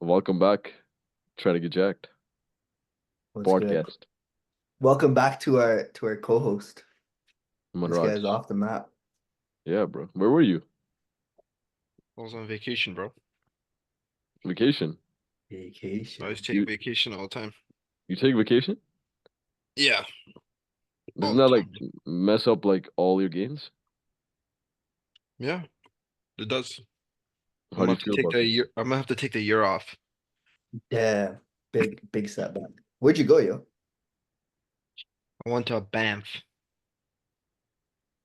Welcome back. Try to get jacked. What's good? Podcast. Welcome back to our co-host. This Manraj. guy's off the map. Yeah, bro. Where were you? I was on vacation, bro. Vacation. I Vacation. always take You vacation all the time. you take vacation? Yeah, all Doesn't the that like time. mess up like all your gains? Yeah, it does. How I'm do gonna you have to feel take about the this? year. I'm gonna have to take the year off. Damn. Big setback. Where'd you go, yo? I went to Banff.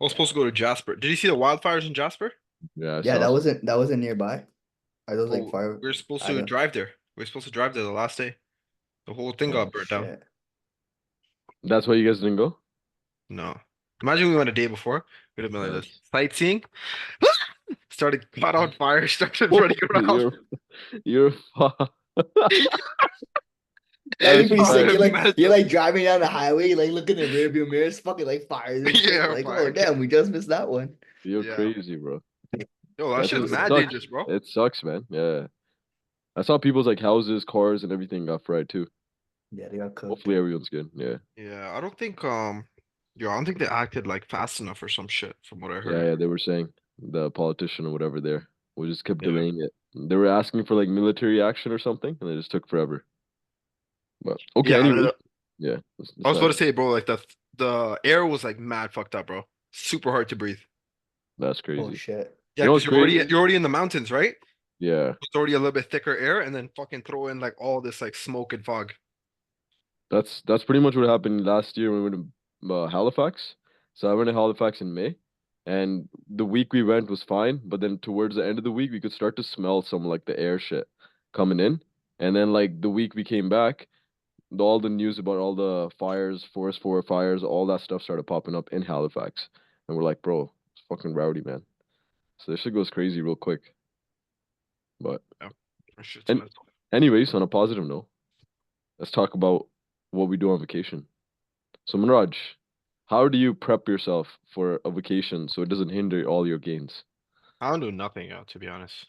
I was supposed to go to Jasper. Did you see the wildfires in Jasper? Yeah, I Yeah, saw that wasn't nearby. Are those like Bro, far? we were supposed I to don't. drive there. We were supposed to drive there the last day. The whole thing Oh got burnt down. shit. that's why you guys didn't go? No. Imagine we went a day before. We'd have been like this. That's Sightseeing. Started caught on fire, started running around. you're you're That'd be that's pretty sick. fine. You're Mental. like driving down the highway, you like look in the rearview mirror, it's fucking like fires and shit. Yeah, Like, oh fire. damn, we just missed that one. You're Yeah. crazy, bro. Yo, that That's shit's it mad sucks. dangerous, bro. It sucks, man. Yeah. I saw people's like houses, cars, and everything got fried too. Yeah, they got cooked. Hopefully everyone's good. Yeah. Yeah, I don't think they acted like fast enough or some shit from what I Yeah, heard. yeah, they were saying the politician or whatever there we just kept Yeah. delaying it. They were asking for like military action or something, and it just took forever. But okay, Yeah, anyways, yeah, I was that's about to say, bro, like the air was like mad fucked up, bro. Super hard to breathe. that's Oh crazy. shit. You Yeah, know because what's crazy? you're already in the mountains, right? Yeah, It's already a little bit thicker air, and then fucking throw in like all this like smoke and fog. that's pretty much what happened last year when we went to Halifax. So I went to Halifax in May, and the week we went was fine, but then towards the end of the week, we could start to smell some like the air shit coming in, and then like the week we came back. All the news about all the fires, forest fires, all that stuff started popping up in Halifax, and we're like, bro, it's fucking rowdy, man. So this shit goes crazy real quick. But Yeah, that shit's and mental. anyways, on a positive note, let's talk about what we do on vacation. So Manraj, how do you prep yourself for a vacation so it doesn't hinder all your gains? I don't do nothing, to be honest.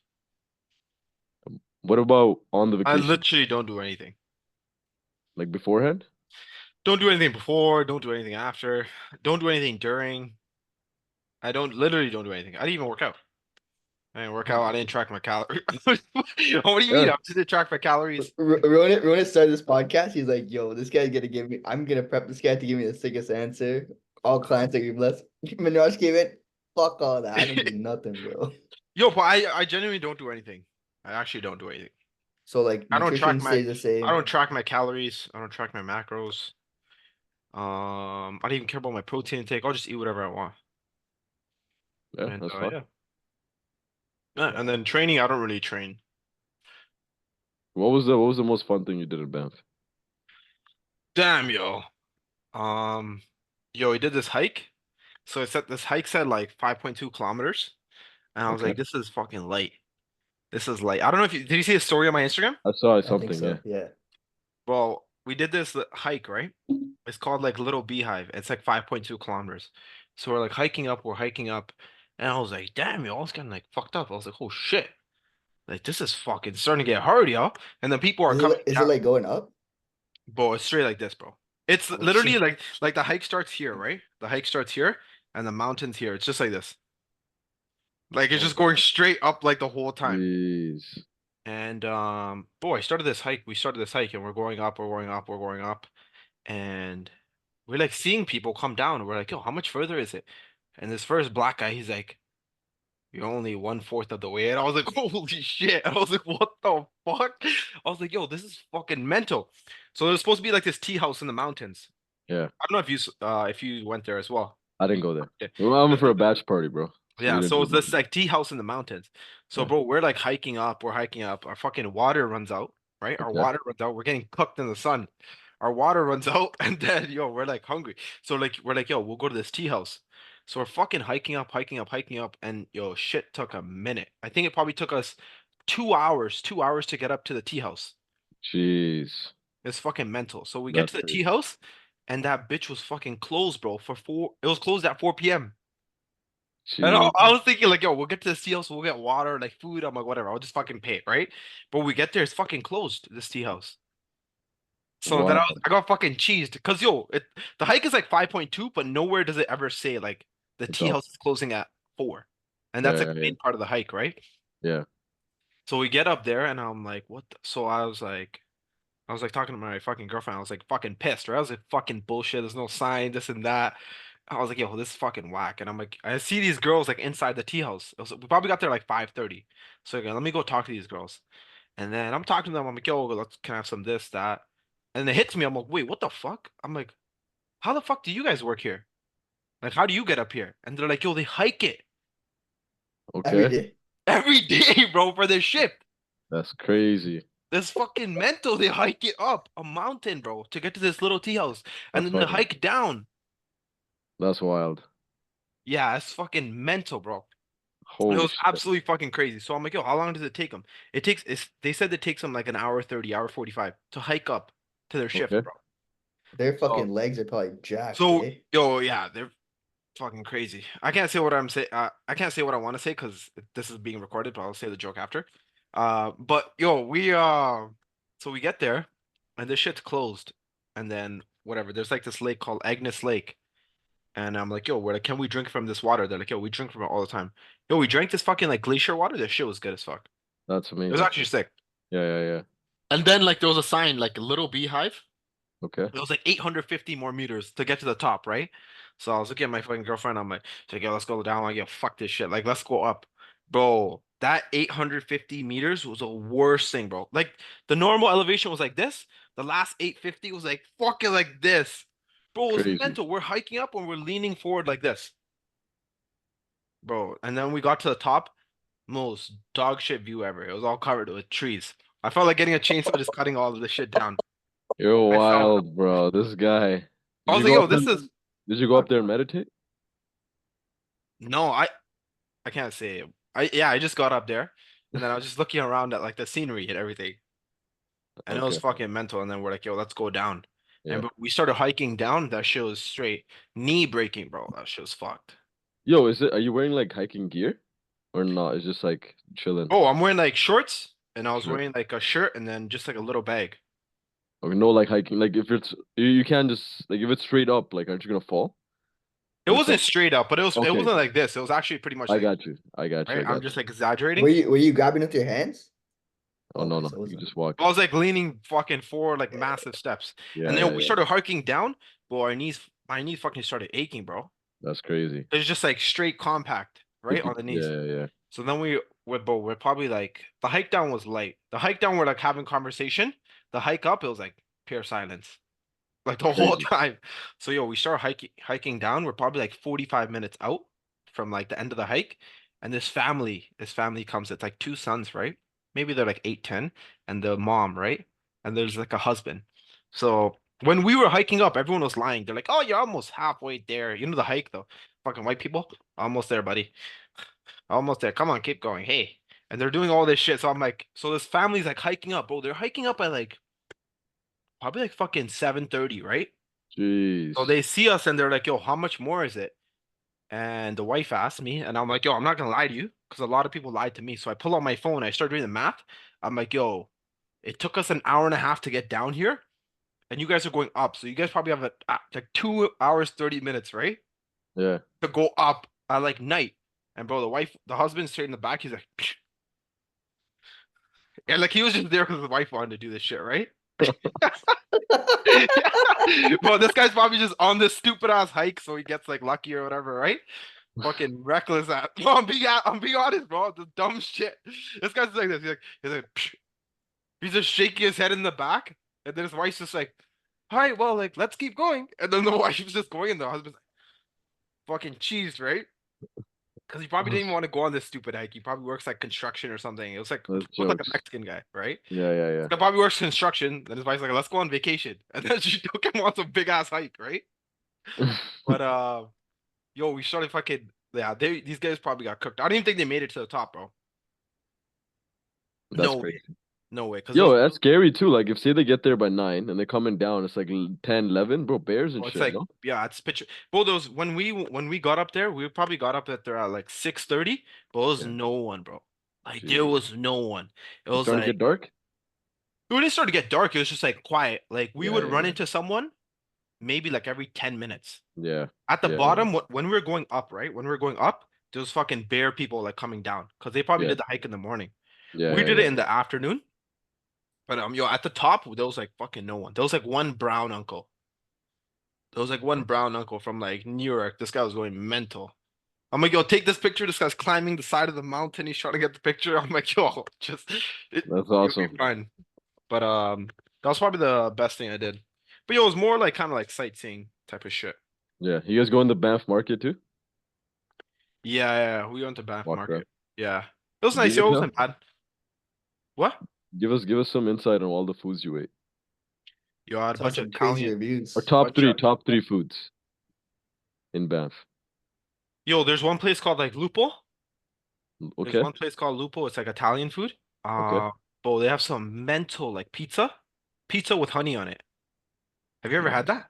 What about on the I vacation, literally don't do anything. like beforehand? Don't do anything before. Don't do anything after. Don't do anything during. I don't literally don't do anything. I didn't even work out. I didn't work out. I didn't track my calories. What do you mean? Yeah, I didn't track my calories. Ronan started this podcast. He's like, "Yo, this guy's gonna give me. I'm gonna prep this guy to give me the sickest answer. All clients are gonna be blessed." Manraj came in. Fuck all that. I don't do nothing, bro. Yo, but I genuinely don't do anything. I actually don't do anything. So like I don't nutrition track my stays the I same. don't track my calories. I don't track my macros. I don't even care about my protein intake. I'll just eat whatever I want. yeah, And that's fine. yeah. Yeah, and then training, I don't really train. What was the most fun thing you did in Banff? Damn, yo. Um, yo, we did this hike. So this hike said like 5.2 kilometers. And I was Okay, like, this is fucking light. This is light. I don't know if did you see a story on my Instagram? I saw I think something. Yeah. so. Yeah. Well, we did this hike, right? It's called like Little Beehive. It's like 5.2 kilometers. So we're like we're hiking up. And I was like, damn, yo, I was getting like fucked up. I was like, oh shit. Like this is fucking starting to get hard, yo. And then people are Is coming it is it down. like going up? Bro, it's straight like this, bro. It's Oh literally shit. like the hike starts here, right? The hike starts here and the mountain's here. It's just like this. Like it's Oh just going god. straight up like the whole time. Jeez. And boy, I started this hike. We started this hike and we're going up, we're going up, we're going up. And we're like seeing people come down. We're like, yo, how much further is it? And this first black guy, he's like, you're only 1/4 of the way. And I was like, holy shit. I was like, what the fuck? I was like, yo, this is fucking mental. So there's supposed to be like this tea house in the mountains. Yeah, I don't know if you went there as well. I didn't go there. Yeah. We went for a batch party, bro. So we Yeah, didn't so do it's this nothing. like tea house in the mountains. So Yeah. bro, we're like hiking up, we're hiking up. Our fucking water runs out, right? Our Okay. water runs out. We're getting cooked in the sun. Our water runs out, and then yo, we're like hungry. So like we're like, yo, we'll go to this tea house. So we're fucking hiking up, hiking up, hiking up, and yo, shit took a minute. I think it probably took us 2 hours, 2 hours to get up to the tea house. Jeez, It's fucking mental. So we get that's to the tea crazy. house, and that bitch was fucking closed, bro, for four. It was closed at 4 p.m. And Jeez. I was thinking like, yo, we'll get to the tea house, we'll get water, like food. I'm like, whatever, I'll just fucking pay it, right? But we get there, it's fucking closed, this tea house. So then Wow. I got fucking cheesed because yo, the hike is like 5.2, but nowhere does it ever say like the It's tea up. house is closing at 4. And that's Yeah, like yeah, the yeah. main part of the hike, right? Yeah. So we get up there and I'm like, what the? So I was like talking to my fucking girlfriend. I was like fucking pissed, right? I was like fucking bullshit. There's no sign, this and that. I was like, yo, this is fucking whack. And I'm like, I see these girls like inside the tea house. We probably got there like 5:30. So again, let me go talk to these girls. And then I'm talking to them. I'm like, yo, let's can I have some this, that. And it hits me. I'm like, wait, what the fuck? I'm like, how the fuck do you guys work here? Like, how do you get up here? And they're like, yo, they hike it Every Okay. day. every day, bro, for their shift. That's crazy. That's fucking mental. They hike it up a mountain, bro, to get to this little tea house. And That's then they fucking. hike down. That's wild. Yeah, it's fucking mental, bro. It Holy was shit. absolutely fucking crazy. So I'm like, yo, how long does it take them? They said it takes them like an hour 30, hour 45 to hike up to their shift, Okay. bro. Their So, fucking legs are probably jacked, so eh? yo, yeah, they're fucking crazy. I can't say what I'm say. I can't say what I want to say because this is being recorded, but I'll say the joke after. But yo, so we get there, and this shit's closed, and then whatever. There's like this lake called Agnes Lake, and I'm like, yo, we're like, can we drink from this water? They're like, yo, we drink from it all the time. Yo, we drank this fucking like glacier water. This shit was good as fuck. That's It was amazing. actually sick. Yeah, yeah, yeah. And then like there was a sign, like a little beehive. Okay. It was like 850 more meters to get to the top, right? So I was looking at my fucking girlfriend. I'm like, she's like, yo, let's go down. I'm like, yo, fuck this shit. Like, let's go up. Bro, that 850 meters was the worst thing, bro. Like, the normal elevation was like this. The last 850 was like fucking like this. Bro, it was Crazy. mental. We're hiking up and we're leaning forward like this, bro. And then we got to the top, most dog shit view ever. It was all covered with trees. I felt like getting a chainsaw just cutting all of this shit down. You're I felt, wild, bro. This guy. I Did was you like, go yo, up there? this is, Did you go what? up there and meditate? No, I can't say it. I just got up there and then I was just looking around at like the scenery and everything. And it was Okay. fucking mental. And then we're like, yo, let's go down. Yeah. And we started hiking down. That shit was straight knee breaking, bro. That shit was fucked. Yo, are you wearing like hiking gear or not? It's just like chilling. Oh, I'm wearing like shorts and I was Sure. wearing like a shirt and then just like a little bag. Okay, no, like hiking. Like if you can't just like if it's straight up, like aren't you gonna fall? It Or it's wasn't like straight up, but it okay, wasn't like this. It was actually pretty much I like, got you. I got you. right? I I'm got just you. like exaggerating. Were you grabbing with your hands? Oh no, Okay, no, so it was you not. just walk. I was like leaning fucking forward like Yeah, massive steps. Yeah, And then yeah, we yeah. started hiking down, but my knees fucking started aching, bro. That's crazy. It's just like straight compact, right on the Yeah, knees. yeah, yeah. So then we're probably like the hike down was light. The hike down we're like having conversation. The hike up it was like pure silence, like the whole Crazy. time. So yo, we start hiking down. We're probably like 45 minutes out from like the end of the hike, and this family comes. It's like two sons, right? Maybe they're like 8, 10, and the mom, right? And there's like a husband. So when we were hiking up, everyone was lying. They're like, "Oh, you're almost halfway there." You know the hike though. Fucking white people, almost there, buddy. Almost there. Come on, keep going. Hey. And they're doing all this shit. So I'm like, so this family's like hiking up, bro. They're hiking up at like probably like fucking 7:30, right? So Jeez. they see us and they're like, yo, how much more is it? And the wife asked me, and I'm like, yo, I'm not gonna lie to you, because a lot of people lied to me. So I pull out my phone, I start doing the math. I'm like, yo, it took us an hour and a half to get down here, and you guys are going up. So you guys probably have like 2 hours, 30 minutes, right? Yeah. To go up at like night. And bro, the husband's straight in the back, he's like, and like he was just there because his wife wanted to do this shit, right? Well, this guy's probably just on this stupid ass hike, so he gets like lucky or whatever, right? Fucking reckless ass. No, I'm being honest, bro. The dumb shit. This guy's like this. He's like, "Psh." He's just shaking his head in the back, and then his wife's just like, "All right, well, like let's keep going." And then the wife's just going, and the husband's like, fucking cheese, right? Because he probably didn't even want to go on this stupid hike. He probably works like construction or something. It was like That's looked like a jokes. Mexican guy, right? Yeah, yeah, This guy probably works construction. Then his wife's like, "Let's go on vacation," and then she took him on some big ass hike, right? yeah. But yo, we started fucking yeah. These guys probably got cooked. I don't even think they made it to the top, bro. That's No way. crazy. No way, because Yo, those that's scary too. Like, if say they get there by 9 and they're coming down, it's like 10, 11, bro. Bears and oh, it's shit, like no? yeah, it's picture. Bro, those when we got up there, we probably got up at there at like 6:30, but there was Yeah. no one, bro. Like there Jeez. was no one. It It's was starting to like get dark? when it started to get dark, it was just like quiet. Like we Yeah, would run yeah, into someone maybe like every 10 minutes. yeah. At the Yeah, yeah, bottom, when we were going up, right? When we were going up, there was fucking bare people like coming down because they probably yeah, did the hike in the morning. yeah, We yeah, did yeah. it in the afternoon, but yo, at the top, there was like fucking no one. There was like one brown uncle. There was like one brown uncle from like New York. This guy was going mental. I'm like, yo, take this picture. This guy's climbing the side of the mountain. He's trying to get the picture. I'm like, yo, just That's you'll be awesome. fine. But that was probably the best thing I did. But yo, it was more like kind of like sightseeing type of shit. Yeah. You guys go in the Banff market too? Yeah, yeah, we went to Bath Walk around. Market. Yeah, it was Did you nice. Yo, like it that? wasn't bad. What? Give us some insight on all the foods you ate. Yo, I had a Saw bunch of some crazy Italian, Or reviews. top bunch three, of. top three foods in Banff. Yo, there's one place called like Lupo. There's Okay. one place called Lupo. It's like Italian food. Okay. Bro, they have some mental like pizza with honey on it. Have you ever had Jeez. that?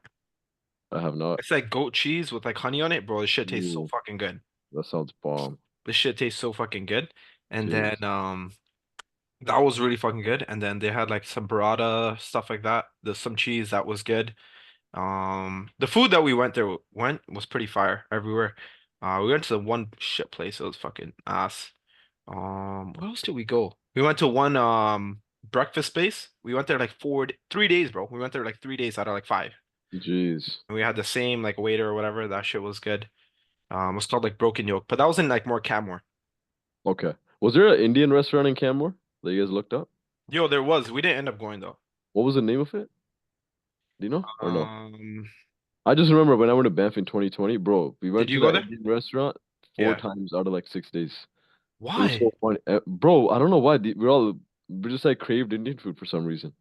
I have not. It's like goat cheese with like honey on it, bro. This shit tastes so Ooh, fucking good. that sounds bomb. This shit tastes so fucking good. And then Jeez. that was really fucking good. And then they had like some burrata stuff like that. There's some cheese that was good. The food that we went was pretty fire everywhere. We went to the one shit place. It was fucking ass. Where else did we go? We went to one breakfast place. We went there like 3 days, bro. We went there like 3 days out of like five. Jeez. And we had the same like waiter or whatever. That shit was good. It was called like Broken Yolk, but that was in like more Camor. Okay. Was there an Indian restaurant in Canmore that you guys looked up? Yo, there was. We didn't end up going though. What was the name of it? Do you know or no? Um, I just remember when I went to Banff in 2020, bro, we did went to you go that there? Indian restaurant four Yeah. times out of like 6 days. It was Why? so funny. Bro, I don't know why. We just like craved Indian food for some reason.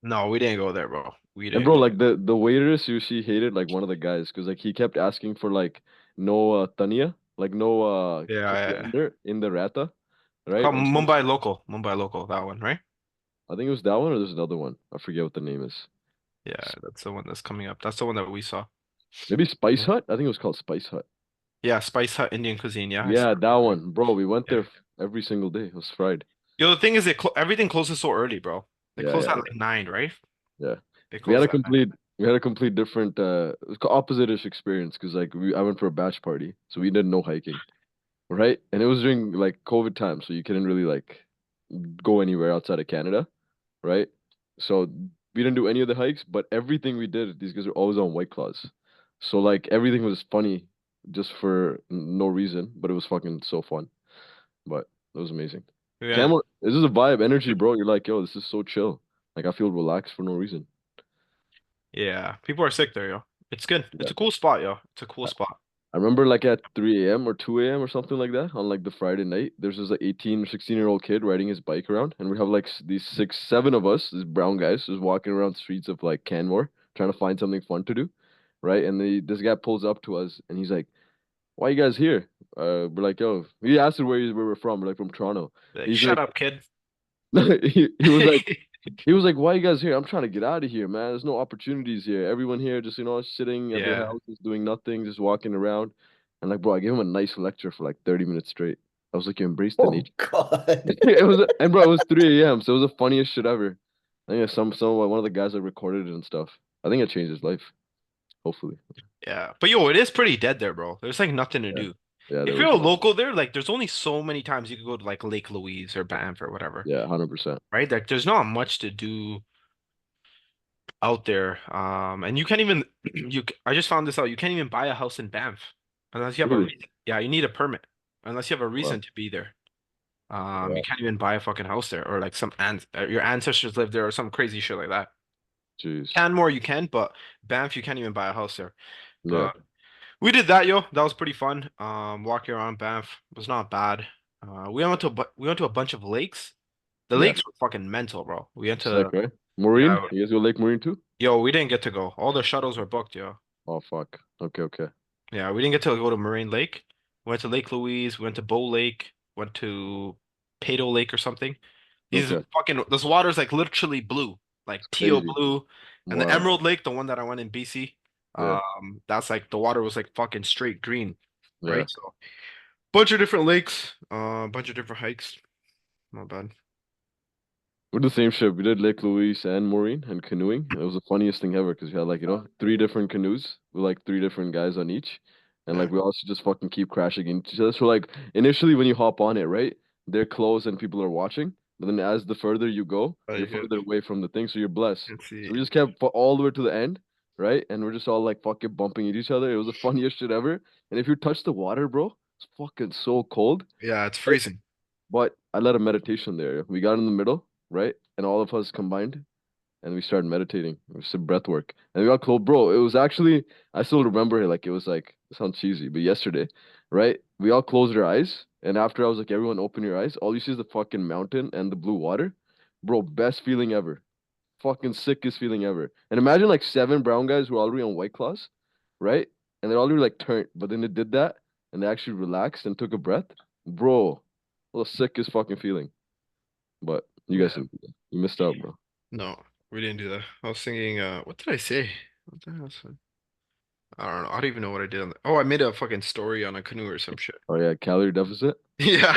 No, we didn't go there, bro. We And didn't bro, go. like the waitress, she hated like one of the guys because like he kept asking for like no tanya, like no Yeah, yeah, yeah. coriander in the rata, right? Called And she, Mumbai Local. Mumbai Local, that one, right? I think it was that one or there's another one. I forget what the name is. Yeah, S- that's the one that's coming up. That's the one that we saw. Maybe Spice Yeah. Hut. I think it was called Spice Hut. Yeah, Spice Hut Indian cuisine. Yeah, I see. Yeah, that one, bro. We went Yeah. there every single day. It was fried. Yo, the thing is, everything closes so early, bro. They Yeah, close yeah, at like 9, right? yeah. They We had close a at 9. complete we had a complete different opposite-ish experience because like I went for a batch party, so we did no hiking, right? And it was during like COVID time, so you couldn't really like go anywhere outside of Canada, right? So we didn't do any of the hikes, but everything we did, these guys were always on White Claws. So like everything was funny just for no reason, but it was fucking so fun. But it was amazing. Yeah, Camel, this is a vibe, energy, bro. You're like, yo, this is so chill. Like I feel relaxed for no reason. yeah. People are sick there, yo. It's good. Yeah. It's a cool spot, yo. It's a cool I spot. I remember like at 3 a.m. or 2 a.m. or something like that on like the Friday night, there's this like 18 or 16-year-old kid riding his bike around, and we have like these six, seven of us, these brown guys, just walking around streets of like Canmore trying to find something fun to do, right? And this guy pulls up to us and he's like, "Why you guys here?" We're like, "Yo," he asked us where we're from. We're like from Toronto. Like, He's shut like, up, kid. he was like, he was like, "Why you guys here? I'm trying to get out of here, man. There's no opportunities here. Everyone here just, sitting at their Yeah. houses doing nothing, just walking around." And like, bro, I gave him a nice lecture for like 30 minutes straight. I was like, "You embrace the Oh nature." God. And bro, it was 3 a.m., so it was the funniest shit ever. I think some one of the guys that recorded it and stuff. I think it changed his life. Hopefully. Yeah. But yo, it is pretty dead there, bro. There's like nothing to Yeah. do. Yeah, If there you're was a not. local there, like there's only so many times you could go to like Lake Louise or Banff or whatever, Yeah, 100%. right? Like there's not much to do out there. And you can't even I just found this out. You can't even buy a house in Banff unless you have a Really? reason. Yeah, you need a permit unless you have a Wow. reason to be there. You Wow. can't even buy a fucking house there or like your ancestors live there or some crazy shit like that. Jeez. Canmore you can, but Banff you can't even buy a house there. Yeah. But we did that, yo. That was pretty fun. Walking around Banff was not bad. We went to a bunch of lakes. The Yeah. lakes were fucking mental, bro. We went Sick, to right? Marine? yeah, You guys go Lake Marine too? yo, we didn't get to go. All the shuttles were booked, yo. Oh fuck. Okay, okay. Yeah, we didn't get to go to Moraine Lake. We went to Lake Louise, we went to Bow Lake, went to Pado Lake or something. He's Okay. fucking. This water's like literally blue, like It's teal crazy. blue. And the Wow. Emerald Lake, the one that I went in BC, Yeah. that's like the water was like fucking straight green, Yeah. right? So bunch of different lakes, bunch of different hikes. Not bad. We're the same ship. We did Lake Louise and Maureen and canoeing. It was the funniest thing ever because we had like, three different canoes with like three different guys on each. And Yeah. like we also just fucking keep crashing into each other. So like initially when you hop on it, right? They're close and people are watching. But then as the further you go, Oh, you're you further away from the thing. So you're blessed. can see. So we just kept all the way to the end, right? And we're just all like fucking bumping into each other. It was the funniest shit ever. And if you touch the water, bro, it's fucking so cold. Yeah, it's freezing. But I led a meditation there. We got in the middle, right? And all of us combined and we started meditating. It was some breath work. And we got close. Bro, it was actually, I still remember it like it was like, it sounds cheesy, but yesterday, right? We all closed our eyes. And after I was like, everyone open your eyes. All you see is the fucking mountain and the blue water. Bro, best feeling ever. Fucking sickest feeling ever. And imagine like seven brown guys who are already on White Claws, right? And they're already like turned, but then they did that and they actually relaxed and took a breath. Bro, the sickest fucking feeling. But you guys Yeah. didn't do that. You missed out, bro. No, we didn't do that. I was singing, what did I say? What the hell was I don't know. I don't even know what I did on the. Oh, I made a fucking story on a canoe or some shit. Oh yeah, calorie deficit. Yeah.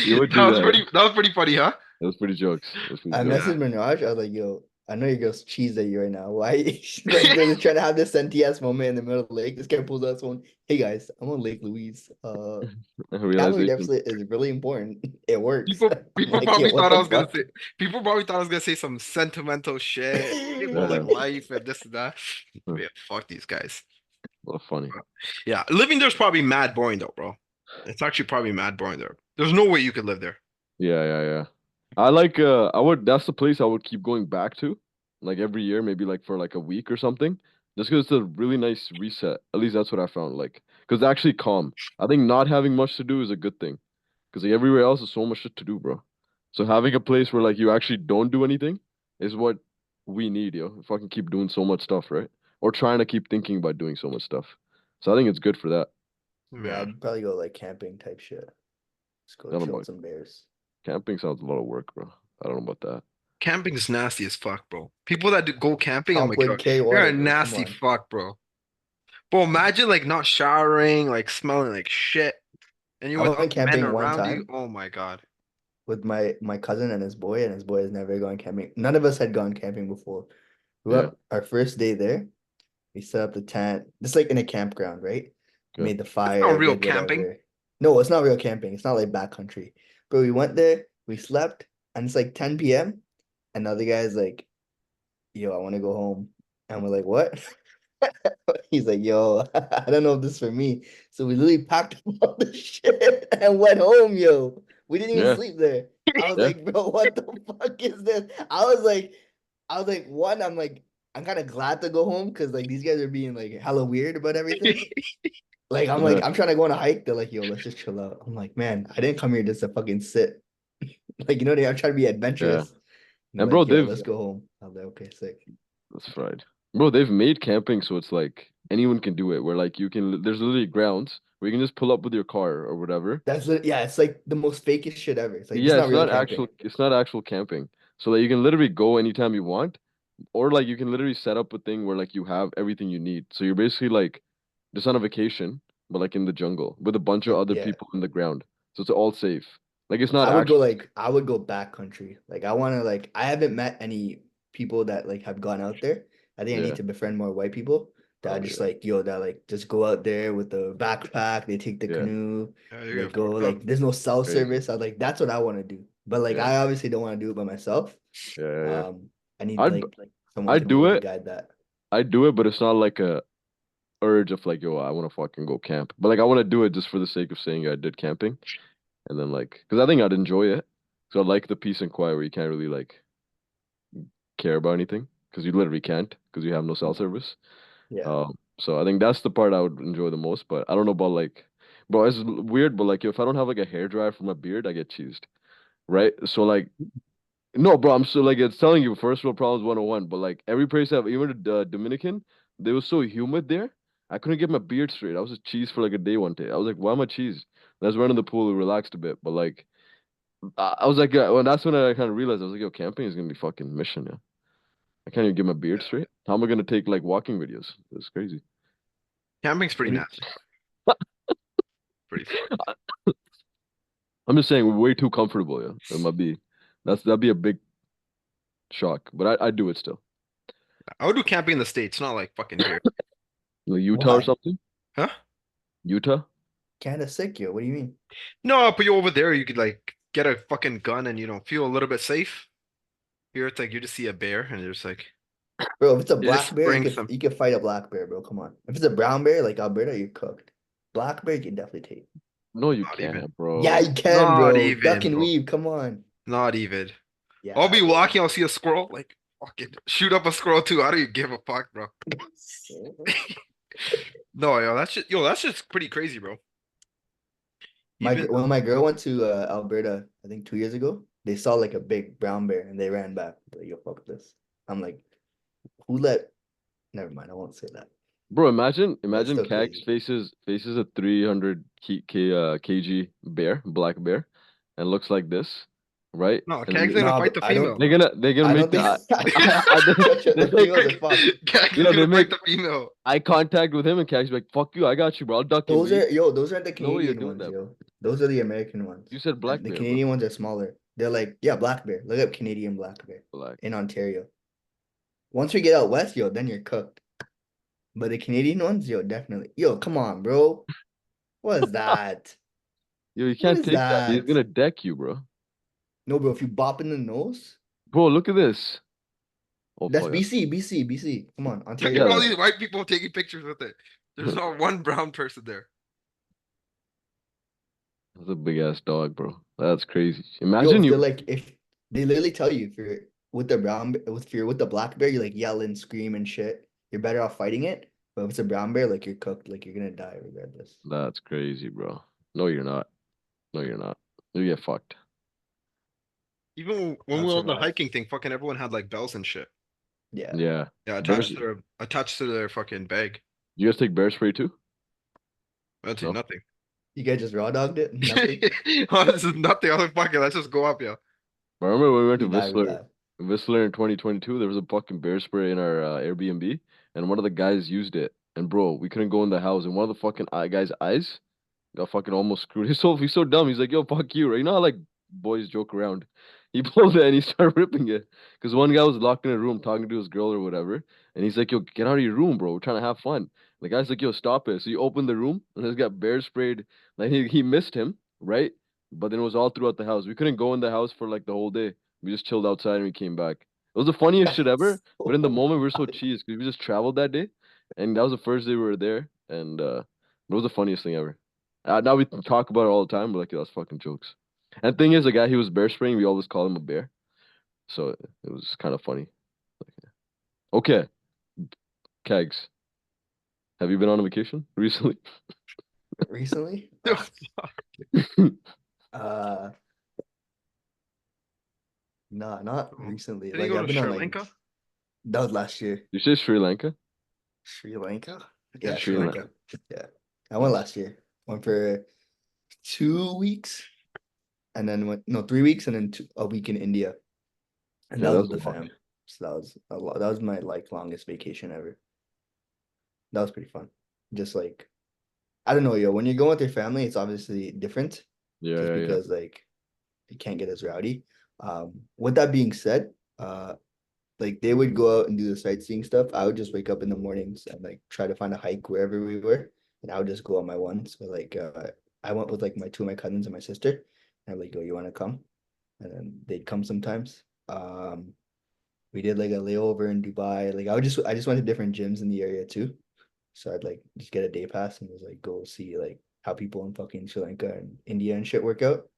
You would do that. That was pretty funny, huh? That was pretty jokes. That was pretty I jokes. Yeah. messaged Manraj. I was like, yo, I know your girl's cheese at you right now. Why? Like, they're trying to have this senti-ass moment in the middle of the lake. This guy pulls out his phone. Hey guys, I'm on Lake Louise. Calorie Realization. deficit is really important. It works. People I'm people like, yo, probably what thought I the was gonna fuck? say people probably thought I was gonna say some sentimental shit, like Yeah, life and this and that. huh, But yeah, fuck these guys. well, funny. Yeah, living there's probably mad boring though, bro. It's actually probably mad boring there. There's no way you could live there. Yeah, yeah, yeah. I like I would that's the place I would keep going back to, like every year, maybe like for like a week or something. Just because it's a really nice reset. At least that's what I found. Like, because it's actually calm. I think not having much to do is a good thing. Because like, everywhere else is so much shit to do, bro. So having a place where like you actually don't do anything is what we need, yo. Fucking keep doing so much stuff, right? Or trying to keep thinking about doing so much stuff. So I think it's good for that. Yeah, Yeah, I'd probably go like camping type shit. Just I go don't know chill with about some bears. camping sounds a lot of work, bro. I don't know about that. camping's nasty as fuck, bro. People that go camping, I'm like, Upland K you're a water, bro. Come nasty on. fuck, bro. Bro, imagine like not showering, like smelling like shit, and you're I with went other men camping one around you. time Oh my God. with my cousin and his boy has never gone camping. None of us had gone camping before. We Yeah. went our first day there. We set up the tent, just like in a campground, right? Okay. Made the That's not fire, real did camping. whatever. No, it's not real camping. It's not like backcountry. But we went there, we slept, and it's like 10 p.m. And the other guy's like, yo, I want to go home. And we're like, what? He's like, yo, I don't know if this is for me. So we literally packed up all the shit and went home, yo. We didn't even Yeah. sleep there. I was Yeah. like, bro, what the fuck is this? I was like, one, I'm like, I'm kind of glad to go home because like these guys are being like hella weird about everything. Yeah. I'm trying to go on a hike. They're like, yo, let's just chill out. I'm like, man, I didn't come here just to fucking sit. Like, I'm trying to be Yeah. adventurous. And they're And bro, like, yo, they've let's go home. I'm like, okay, sick. that's fried. Bro, they've made camping so it's like anyone can do it. Where like you can there's literally grounds where you can just pull up with your car or whatever. Yeah, it's like the most fakest shit ever. It's like this Yeah, is not real camping. it's not actual camping. So that you can literally go anytime you want. Or like you can literally set up a thing where like you have everything you need. So you're basically like just on a vacation, but like in the jungle with a bunch of other Yeah. people in the ground. So it's all safe. Like it's not actually I would go backcountry. Like I want to like I haven't met any people that like have gone out there. I think I need yeah. to befriend more white people that are Oh just yeah. like yo that like just go out there with the backpack, they take the Yeah. canoe, Yeah, you're they getting go fucked up. like there's no cell Crazy. service. I like that's what I want to do. But like Yeah. I obviously don't want to do it by myself. Yeah. Yeah. Yeah. Um I need I'd like someone to I'd be do able to it. guide that. I'd do it, but it's not like a urge of like, yo, I want to fucking go camp. But like, I want to do it just for the sake of saying I did camping, and then like, because I think I'd enjoy it. So I like the peace and quiet where you can't really like care about anything because you literally can't because you have no cell service. Yeah. So I think that's the part I would enjoy the most. But I don't know about like, bro, it's weird. But like, if I don't have like a hair dryer for my beard, I get cheesed, right? So like, no, bro, I'm so like it's telling you first world problems 101. But like every place I've even the Dominican, they was so humid there. I couldn't get my beard straight. I was just cheese for like a day one day. I was like, why am I cheese? And I was running the pool, relaxed a bit. But like I was like, well, that's when I kind of realized I was like, yo, camping is gonna be fucking mission, yeah. I can't even get my beard Yeah. straight. How am I gonna take like walking videos? It's crazy. Camping's What pretty do you, nasty. Pretty fucked. I'm just saying, we're way too comfortable, yeah. That'd be a big shock, but I do it still. I would do camping in the States, not like fucking here. Like Utah or why? something? Huh? Utah? Canada's sick, yo. What do you mean? No, but you over there, you could like get a fucking gun and feel a little bit safe. Here, it's like you just see a bear and you're just like, Bro, if it's a you just black bear, spring some. you could fight a black bear, bro. Come on. If it's a brown bear like Alberta, you're cooked. Black bear, you can definitely take. No, you Not even. can't, Yeah, bro. you can, Not bro. Duck even, and bro. weave. Come on. Not even. I'll Yeah, be bro. walking, I'll see a squirrel, like fucking shoot up a squirrel too. I don't even give a fuck, bro. No, that's just pretty crazy, bro. Even When my girl went to Alberta, I think 2 years ago, they saw like a big brown bear and they ran back. Like, yo, fuck this. I'm like, who let? Never mind. I won't say that. Bro, That's imagine still Cags crazy. faces a 300 kg bear, black bear, and looks like this, right? no, And then Kag's gonna No, fight but the I don't. female. they're gonna I make don't think. the they The make females are fucked. Kag you is know they gonna fight make the female. eye contact with him, and Cags be like, "Fuck you, I got you, bro. I'll duck and weave." Those aren't the No way you're Canadian doing ones, that, bro. yo. Those are the American ones. You said black The bear, bro. Canadian ones are smaller. They're like, yeah, black bear. Look up Canadian black bear Black. in Ontario. Once we get out west, yo, then you're cooked. But the Canadian ones, yo, definitely. Yo, come on, bro. What is that? Yo, you What can't is take that. He's that? gonna deck you, bro. No, bro, if you bop in the nose, Bro, look at this. Oh that's fuck, that's BC, BC, BC. Come on, Look Ontario at yeah. all West. these white people taking pictures with it. There's not one brown person there. That's a big ass dog, bro. That's crazy. Yo, Imagine if they're you, like, if they literally tell you if you're with the if you're with the black bear, you like yell and scream and shit. You're better off fighting it. But if it's a brown bear, like you're cooked, like you're gonna die regardless. that's crazy, bro. No, you're not. No, you're not. You get fucked. Even when we Not were on the survive. hiking thing, fucking everyone had like bells and shit. Yeah. Yeah. Yeah, Bears. attached to their fucking bag. You guys take bear spray too? That's No. nothing. You guys just raw dogged it? Nothing? Oh, this is nothing. I was like, fuck it, let's just go up, yeah. I remember when we went to We die, we Whistler, die. Whistler in 2022. There was a fucking bear spray in our Airbnb, and one of the guys used it. And bro, we couldn't go in the house, and one of the fucking guy's eyes got fucking almost screwed. He's so dumb. He's like, "Yo, fuck you!" Right? You know how like boys joke around. He pulled it and he started ripping it because one guy was locked in a room talking to his girl or whatever, and he's like, "Yo, get out of your room, bro. We're trying to have fun." The guy's like, "Yo, stop it!" So he opened the room and he's got bear sprayed. Like he missed him, right? But then it was all throughout the house. We couldn't go in the house for like the whole day. We just chilled outside and we came back. It was the funniest shit ever. That's But in the so moment, we were so funny. cheesed because we just traveled that day, and that was the first day we were there, and it was the funniest thing ever. Now we talk about it all the time. We're like, "Yeah, that's fucking jokes." And thing is, the guy he was bear spraying, we always call him a bear, so it was kind of funny. Okay, Kegs, have you been on a vacation recently? Recently? Did Uh nah, not recently. Did he Like go I've to been on Sri like Lanka? that was last year. you say Sri Lanka? Sri Lanka? Yeah, Yeah, Sri Sri Sri Lanka. Lanka. Lanka. Yeah. I went last year. Went for 2 weeks and then went no 3 weeks and then a week in India. And Yeah, that was that's with a the lot. fam. So that was a lot. That was my like longest vacation ever. That was pretty fun. Just like I don't know, yo. When you're going with your family, it's obviously different, Yeah, just yeah, yeah, because like you can't get as rowdy. With that being said, like they would go out and do the sightseeing stuff. I would just wake up in the mornings and like try to find a hike wherever we were, and I would just go on my one. So like, I went with like my two of my cousins and my sister, and I'm like, "Yo, you want to come?" And then they'd come sometimes. We did like a layover in Dubai. Like I just went to different gyms in the area too. So I'd like just get a day pass and just like go see like how people in fucking Sri Lanka and India and shit work out.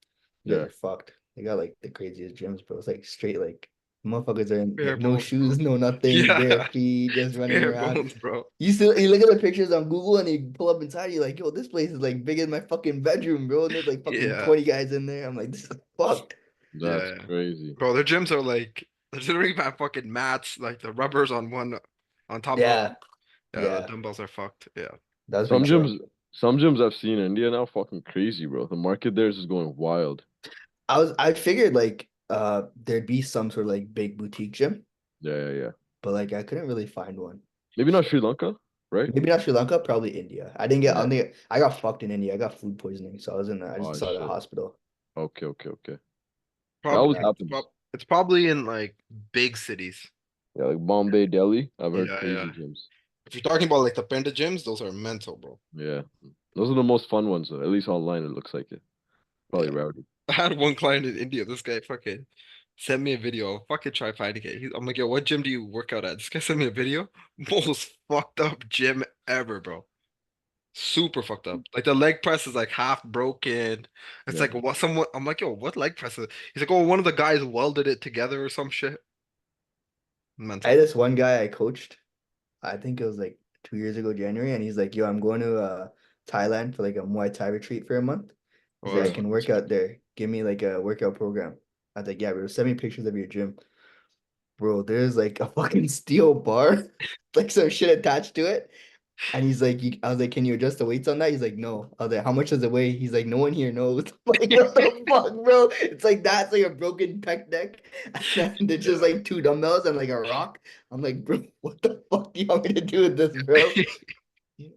You guys yeah. are fucked. They got like the craziest gyms, bro. It's like straight like motherfuckers are in Bare like no bones, bro. shoes, no nothing, bare Yeah, feet, just running bare around. bones, bro. You look at the pictures on Google and you pull up inside, you're like, yo, this place is like bigger than my fucking bedroom, bro. And there's like fucking Yeah, 20 guys in there. I'm like, this is fucked. That's yeah, yeah. crazy. Bro, their gyms are like there's literally have fucking mats, like the rubbers on one on top of Yeah, yeah, the yeah. dumbbells are fucked. Yeah. That's been Some chill. gyms, some gyms I've seen in India now, fucking crazy, bro. The market there is just going wild. I figured like there'd be some sort of like big boutique gym, Yeah, yeah, yeah. but like I couldn't really find one. Maybe not Sri Lanka, right? Maybe not Sri Lanka, probably India. I didn't get Yeah. on the I got fucked in India. I got food poisoning, so I just Oh saw the shit. hospital. Okay, okay, okay. That Probably always Yeah. happens. it's probably in like big cities. Yeah, like Bombay, Delhi. I've heard Yeah, crazy yeah. gyms. If you're talking about like the panda gyms, those are mental, bro. Yeah. Those are the most fun ones though. At least online it looks like it. Probably Yeah. rowdy. I had one client in India. This guy fucking sent me a video. I'll fucking try finding it. I'm like, yo, what gym do you work out at? This guy sent me a video. Most fucked up gym ever, bro. Super fucked up. Like the leg press is like half broken. It's Yeah. like what someone I'm like, yo, what leg press is it? He's like, oh, one of the guys welded it together or some shit. I had Mental. this one guy I coached. I think it was like 2 years ago, January, and he's like, "Yo, I'm going to Thailand for like a Muay Thai retreat for a month." He's Oh, like, that's "I Yeah. can fucking work sweet. out there. Give me like a workout program." I was like, "Yeah, bro. Send me pictures of your gym, bro. There's like a fucking steel bar, like some shit attached to it." And he's like, I was like, "Can you adjust the weights on that?" He's like, "No." I was like, "How much does it weigh?" He's like, "No one here knows." I'm like, what the fuck, bro? It's like that's like a broken pec deck, and then there's just Yeah. like two dumbbells and like a rock. I'm like, bro, what the fuck do you want me to do with this, bro? Yeah,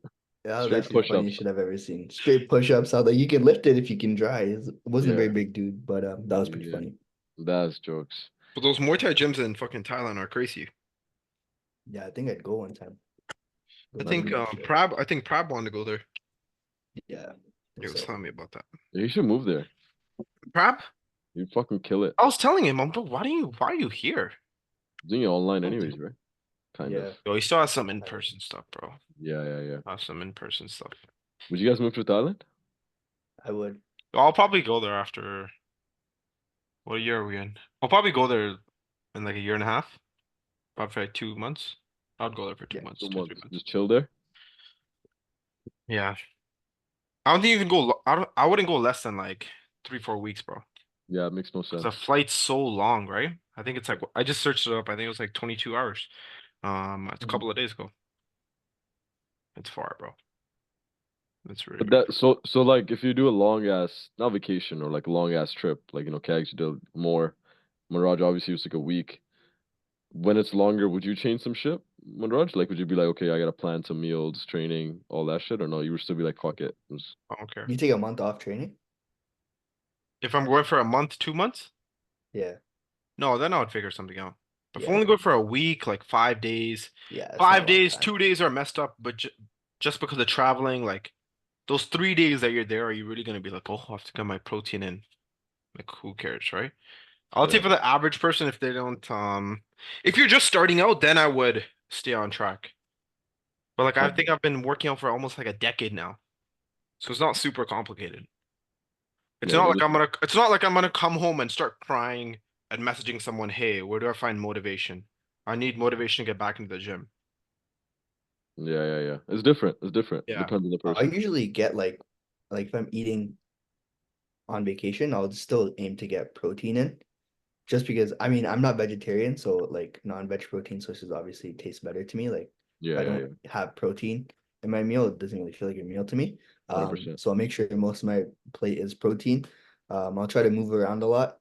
that was Straight actually the funniest push-ups. shit I've ever seen. Straight push-ups. I was like, you can lift it if you can try. It wasn't a very Yeah. big dude, but that was pretty Yeah. funny. That's jokes. But those Muay Thai gyms in fucking Thailand are crazy. Yeah, I think I'd go one time. I Go That'd do be think that nice. shit. Prab wanted to go there. Yeah, I He think was so. telling me about that. Yeah, you should move there. Prab? You fucking kill it. I was telling him, bro, why are you here? Doing it online anyways, right? Kind of. Yeah. Yo, he still has some in-person stuff, bro. Yeah, yeah, yeah. Has some in-person stuff. Would you guys move to Thailand? I would. I'll probably go there after what year are we in? I'll probably go there in like a year and a half. Probably for like 2 months. I'd go there for two Yeah. months, Two two, three months. months. Just chill there? Yeah. I don't think you can go I wouldn't go less than like 3, 4 weeks, bro. Yeah, it makes no 'Cause the sense. flight's so long, right? I think it's like I just searched it up. I think it was like 22 hours. It's a Mhm. couple of days ago. It's far, bro. It's really, But really that far. so like if you do a long ass not vacation or like a long ass trip, like Kags you did more. Manraj obviously was like a week. When it's longer, would you change some shit, Manraj? Like would you be like, okay, I gotta plan some meals, training, all that shit, or no, you would still be like, fuck it. I don't care. You take a month off training? If I'm going for a month, 2 months, Yeah. no, then I would figure something out. But if I'm Yeah. only going for a week, like 5 days, Yeah. It's not five a long days, time. 2 days are messed up, but just because of traveling, like those 3 days that you're there, are you really gonna be like, oh, I have to get my protein in? Like, who cares, right? I'll say Yeah, for the average person, if they don't, if you're just starting out, then I would stay on track. But like, I yeah, think I've been working out for almost like a decade now, so it's not super complicated. yeah, but it's, It's not like I'm gonna come home and start crying and messaging someone, hey, where do I find motivation? I need motivation to get back into the gym. yeah, yeah, yeah. It's different. It's different. Yeah. Depends on the I person. usually get like if I'm eating on vacation, I'll still aim to get protein in. Just because I mean I'm not vegetarian, so like non-veg protein sources obviously taste better to me. Like if Yeah, I yeah, don't yeah. have protein in my meal, it doesn't really feel like a meal to me. 100%. So I'll make sure most of my plate is protein. I'll try to move around a lot.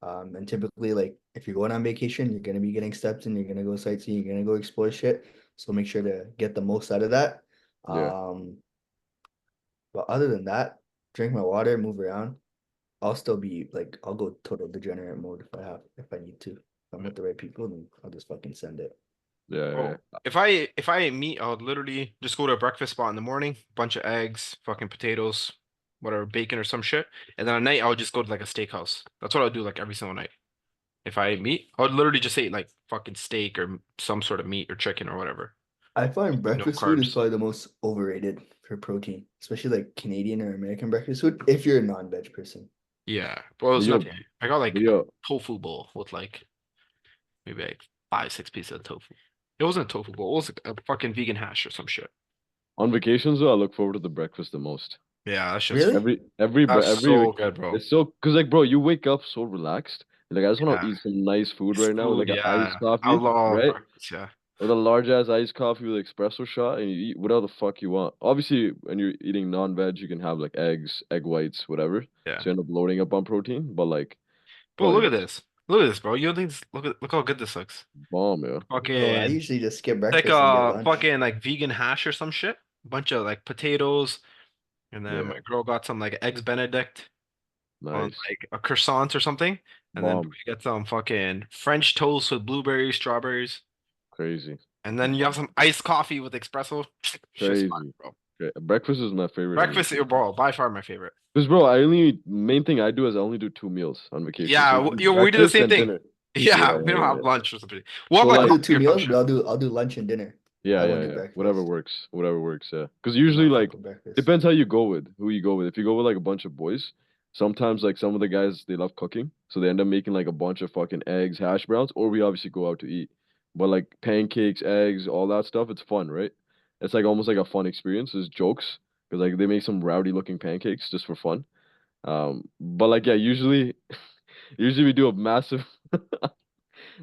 And typically like if you're going on vacation, you're gonna be getting steps in, you're gonna go sightseeing, you're gonna go explore shit. So make sure to get the most out of that. Yeah. Um, but other than that, drink my water, move around. I'll still be like I'll go total degenerate mode if I need to. If I'm with the right people, then I'll just fucking send it. Yeah, yeah, Oh, yeah. if I ate meat, I would literally just go to a breakfast spot in the morning, bunch of eggs, fucking potatoes, whatever, bacon or some shit. And then at night, I would just go to like a steakhouse. That's what I would do like every single night. If I ate meat, I would literally just eat like fucking steak or some sort of meat or chicken or whatever. I find No breakfast food is carbs. probably the most overrated for protein, especially like Canadian or American breakfast food, if you're a non-veg person. Yeah. Well, But it's yo, nothing. I got but like a yo, tofu bowl with like maybe like 5, 6 pieces of tofu. It wasn't a tofu bowl. It was like a fucking vegan hash or some shit. on vacations though, I look forward to the breakfast the most. Yeah, that shit's Really? that's Every so good, bro. it's so because like bro, you wake up so relaxed. Like I just want Yeah. to eat some nice food right now with Food, like an yeah. iced I coffee, love right? breakfast, yeah. With a large ass iced coffee with espresso shot, and you eat whatever the fuck you want. Obviously, when you're eating non-veg, you can have like eggs, egg whites, whatever. Yeah. So you end up loading up on protein. But like, Bro, bro, look at it's this. Look at this, bro. You don't think look how good this looks. bomb, yeah. Bro, I Fucking usually just skip like breakfast and get a lunch. fucking like vegan hash or some shit. Bunch of like potatoes, and then my Yeah, girl got some like eggs Benedict on nice, like a croissant or something. And then bomb, we get some fucking French toast with blueberries, strawberries. crazy, And then you have some iced coffee with espresso. Shit's fire, crazy. bro. Okay. Breakfast is my favorite on Breakfast, vacation. bro, by far my favorite. Because bro, I only main thing I do is I only do 2 meals on vacation. So Yeah, it's just we do the breakfast same and thing. dinner. Yeah, Yeah, we yeah, don't yeah, have yeah. lunch or something. We'll have So like I'll like do coffee two or some meals, shit. but I'll do lunch and dinner. yeah, I yeah, won't do yeah. Whatever breakfast. works. Whatever works, yeah. Because Do usually not fuck like with breakfast. depends how you go with, who you go with. If you go with like a bunch of boys, sometimes like some of the guys they love cooking, so they end up making like a bunch of fucking eggs, hash browns, or we obviously go out to eat. But like pancakes, eggs, all that stuff, it's fun, right? It's like almost like a fun experience. There's jokes because like they make some rowdy looking pancakes just for fun. But like yeah, usually we do a massive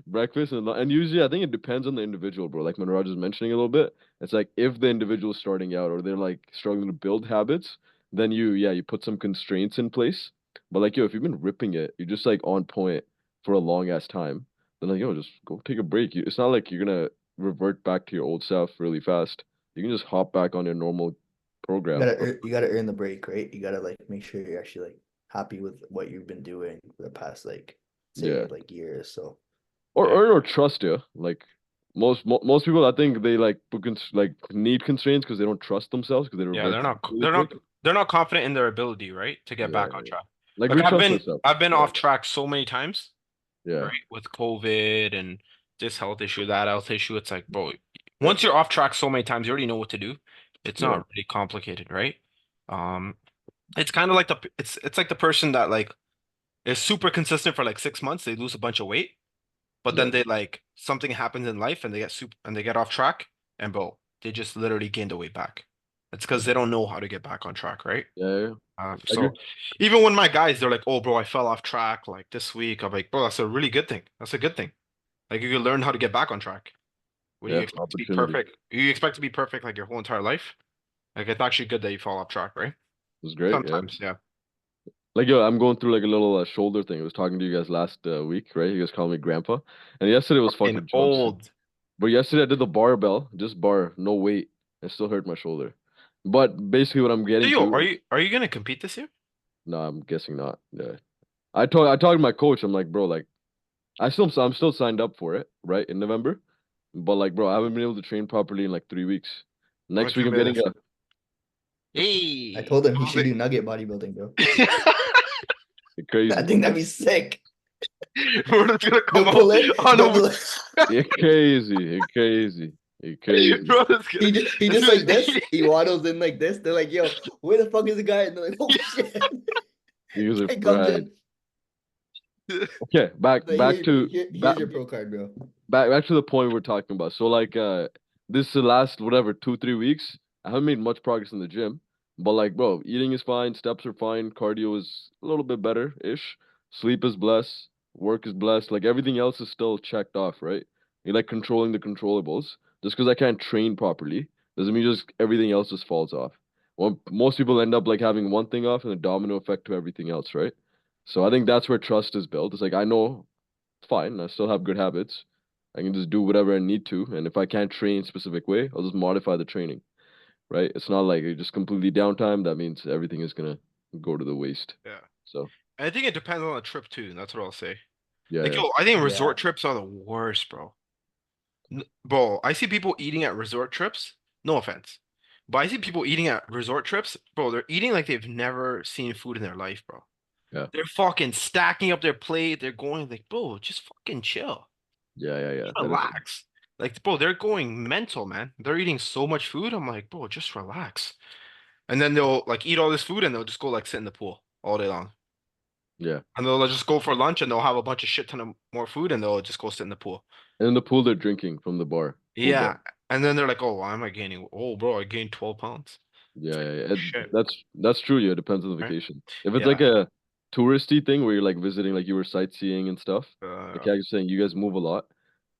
breakfast and usually I think it depends on the individual, bro. Like Manraj was mentioning a little bit, it's like if the individual is starting out or they're like struggling to build habits, then you put some constraints in place. But like yo, if you've been ripping it, you're just like on point for a long ass time, then like yo, just go take a break. It's not like you're gonna revert back to your old self really fast. You can just hop back on your normal program. You gotta earn the break, right? You gotta like make sure you're actually like happy with what you've been doing for the past like say Yeah. like years. So Or Yeah. or trust you. Like most people, I think they like like need constraints because they don't trust themselves because they Yeah, revert back really they're quick. not they're not confident in their ability, right? To get Yeah, back on track. like Like we trust ourselves. I've been Yeah, off track so many times, yeah, right? With COVID and this health issue, that health issue. It's like, bro, once you're off track so many times, you already know what to do. It's yeah, not really complicated, right? Um, it's kind of like it's like the person that like is super consistent for like 6 months, they lose a bunch of weight, but yeah, then they like something happens in life and they get super and they get off track and bro, they just literally gain the weight back. It's because they don't know how to get back on track, right? yeah, yeah. I agree. So even when my guys, they're like, "Oh, bro, I fell off track like this week." I'm like, "Bro, that's a really good thing. That's a good thing. Like you can learn how to get back on track. What do you Yeah, expect to be opportunity. perfect? You expect to be perfect like your whole entire life? Like it's actually good that you fall off track, right? It was great. Yeah. Sometimes, yeah. Like yo, I'm going through like a little shoulder thing. I was talking to you guys last week, right? You guys call me grandpa, and yesterday was In fucking jumps. old. But yesterday I did the barbell, just bar, no weight. It still hurt my shoulder. But basically, what I'm So getting yo, to, are you gonna compete this year? no, I'm guessing not. Yeah. I talked to my coach. I'm like, bro, like I'm still signed up for it, right, in November. But like, bro, I haven't been able to train properly in like 3 weeks. How Next much you week I'm made getting this? a I Hey, told him he how's should it? do nugget bodybuilding, bro. I crazy. think that'd be sick. We're just gonna come He'll out pull it. on They'll a be like, You're crazy. You're crazy. You're crazy. bro. It's gonna, he as just soon like this. as He waddles in like this. They're like, "Yo, where the fuck is the guy?" And they're like, "Oh shit!" You guys are Guy comes fried. in. Okay, back Like, back to here's your pro card, bro. back to the point we're talking about. So like this is the last whatever 2 3 weeks. I haven't made much progress in the gym, but like bro, eating is fine, steps are fine, cardio is a little bit better ish. Sleep is blessed, work is blessed. Like everything else is still checked off, right? You're like controlling the controllables. Just because I can't train properly doesn't mean just everything else just falls off. Well, most people end up like having one thing off and a domino effect to everything else, right? So I think that's where trust is built. It's like I know fine. I still have good habits. I can just do whatever I need to, and if I can't train a specific way, I'll just modify the training. Right? It's not like you're just completely downtime. That means everything is gonna go to the waste. yeah. So I think it depends on the trip too. That's what I'll say. yeah, Like, yeah, yo, I think Yeah, resort trips are the worst, bro. Bro, I see people eating at resort trips. No offense, but I see people eating at resort trips, bro. They're eating like they've never seen food in their life, bro. yeah, They're fucking stacking up their plate. They're going like, bro, just fucking chill. yeah, yeah, yeah. Just That is relax. Like, bro, they're going mental, man. They're eating so much food. I'm like, bro, just relax. And then they'll like eat all this food and they'll just go like sit in the pool all day long. yeah. And they'll just go for lunch and they'll have a bunch of shit ton of more food and they'll just go sit in the pool. And in the pool, they're drinking from the bar, pool bar. Yeah. And then they're like, oh, why am I gaining? Oh, bro, I gained 12 pounds. Yeah, yeah, yeah. Shit. That's true. Yeah, it depends on the Right? vacation. If it's Yeah. like a touristy thing where you're like visiting, like you were sightseeing and stuff, like Uh, I was saying, you guys move a lot.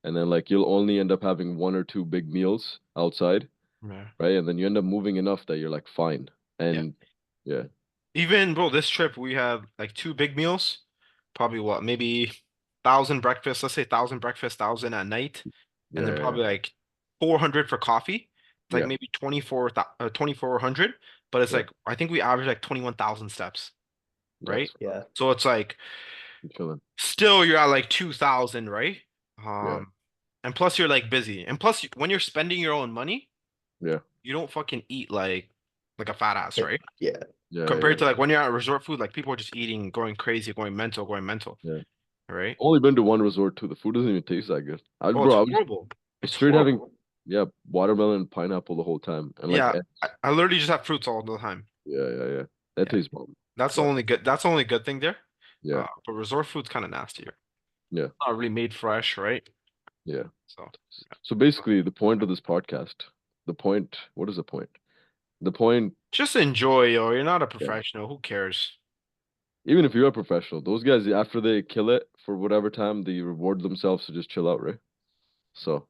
and then like you'll only end up having one or two big meals outside, Yeah. right? And then you end up moving enough that you're like fine. Yeah. And yeah, Even bro, this trip we had like two big meals, probably what, maybe 1,000 breakfast, let's say 1,000 breakfast, 1,000 at night, and then yeah, probably like 400 for coffee. It's like yeah, maybe 2,400, but it's yeah, like I think we average like 21,000 steps, right? that's Yeah. So it's like chilling. still you're at like 2,000, right? Yeah, And plus you're like busy, and plus when you're spending your own money, yeah, you don't fucking eat like a fat ass, right? Yeah. yeah, yeah, Compared to like when you're at resort food, like people are just eating, going crazy, going mental, yeah. right? Only been to one resort too. The food doesn't even taste that good. Oh, it's I was horrible. It's straight having, horrible. yeah, watermelon and pineapple the whole time, and like Yeah, eggs. I literally just have fruits all the time. Yeah, yeah, yeah. That Yeah, tastes bomb. that's the But only good. That's the only good thing there. yeah, But resort food's kind of nastier. yeah, Not really made fresh, right? yeah. So So basically, the point of this podcast, the point, what is the point? The point, just enjoy, yo. You're not a yeah. professional. Who cares? Even if you're a professional, those guys after they kill it for whatever time, they reward themselves to just chill out, right? So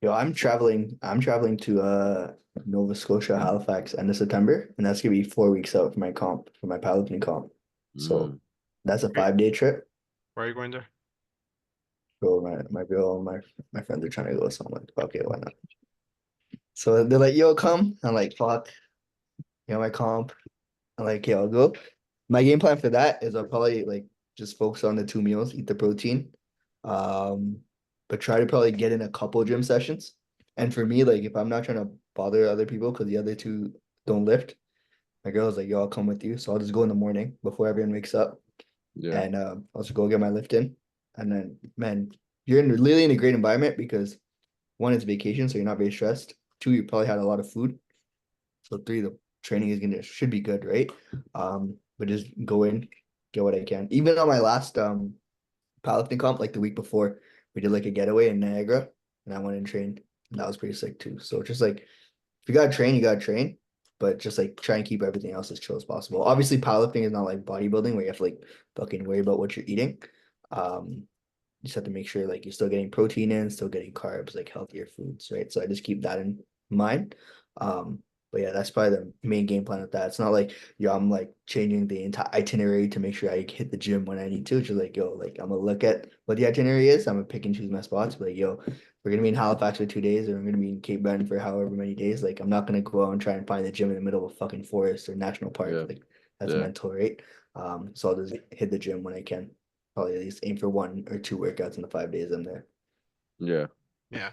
Yo, I'm traveling to Nova Scotia, Halifax end of September, and that's gonna be 4 weeks out for my comp, for my powerlifting comp. So mm, that's a Wait, 5 day trip. why are you going there? So my girl, my friends are trying to go, so I'm like, okay, why not? So they're like, yo, come. I'm like, fuck, my comp. I'm like, yeah, I'll go. My game plan for that is I'll probably like just focus on the two meals, eat the protein, um, but try to probably get in a couple gym sessions. And for me, like if I'm not trying to bother other people because the other two don't lift, my girl's like, yo, I'll come with you. So I'll just go in the morning before everyone wakes up, yeah, and I'll just go get my lift in. And then, man, you're really in a great environment because one, it's vacation, so you're not very stressed. Two, you probably had a lot of food. So three, the training is gonna should be good, right? But just go in, get what I can. Even on my last powerlifting comp, like the week before, we did like a getaway in Niagara, and I went and trained, and that was pretty sick too. So just like if you gotta train, you gotta train, but just like try and keep everything else as chill as possible. Obviously, powerlifting is not like bodybuilding where you have to like fucking worry about what you're eating. You just have to make sure like you're still getting protein in, still getting carbs, like healthier foods, right? So I just keep that in mind. But yeah, that's probably the main game plan with that. It's not like, yo, I'm like changing the entire itinerary to make sure I hit the gym when I need to. It's just like, yo, like I'm gonna look at what the itinerary is. I'm gonna pick and choose my spots. But like, yo, we're gonna be in Halifax for 2 days, or we're gonna be in Cape Breton for however many days. Like, I'm not gonna go out and try and find the gym in the middle of a fucking forest or national park. yeah, Like, that's yeah, mental, right? So I'll just hit the gym when I can. Probably at least aim for 1 or 2 workouts in the 5 days I'm there. yeah. Yeah.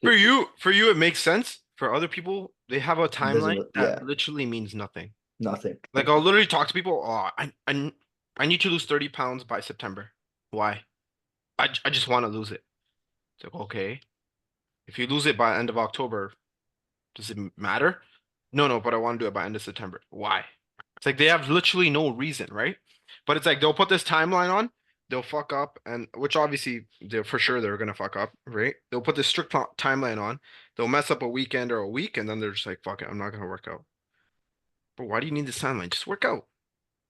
It- For you, it makes sense. For other people, they have a It doesn't, timeline that yeah, literally means nothing. nothing. Like I'll literally talk to people, oh, I need to lose 30 pounds by September. Why? I just want to lose it. It's like, okay. If you lose it by end of October, does it matter? No, but I want to do it by end of September. Why? It's like they have literally no reason, right? But it's like they'll put this timeline on, they'll fuck up, and which obviously they're for sure they're gonna fuck up, right? They'll put this strict timeline on, they'll mess up a weekend or a week, and then they're just like, fuck it, I'm not gonna work out. But why do you need this timeline? Just work out.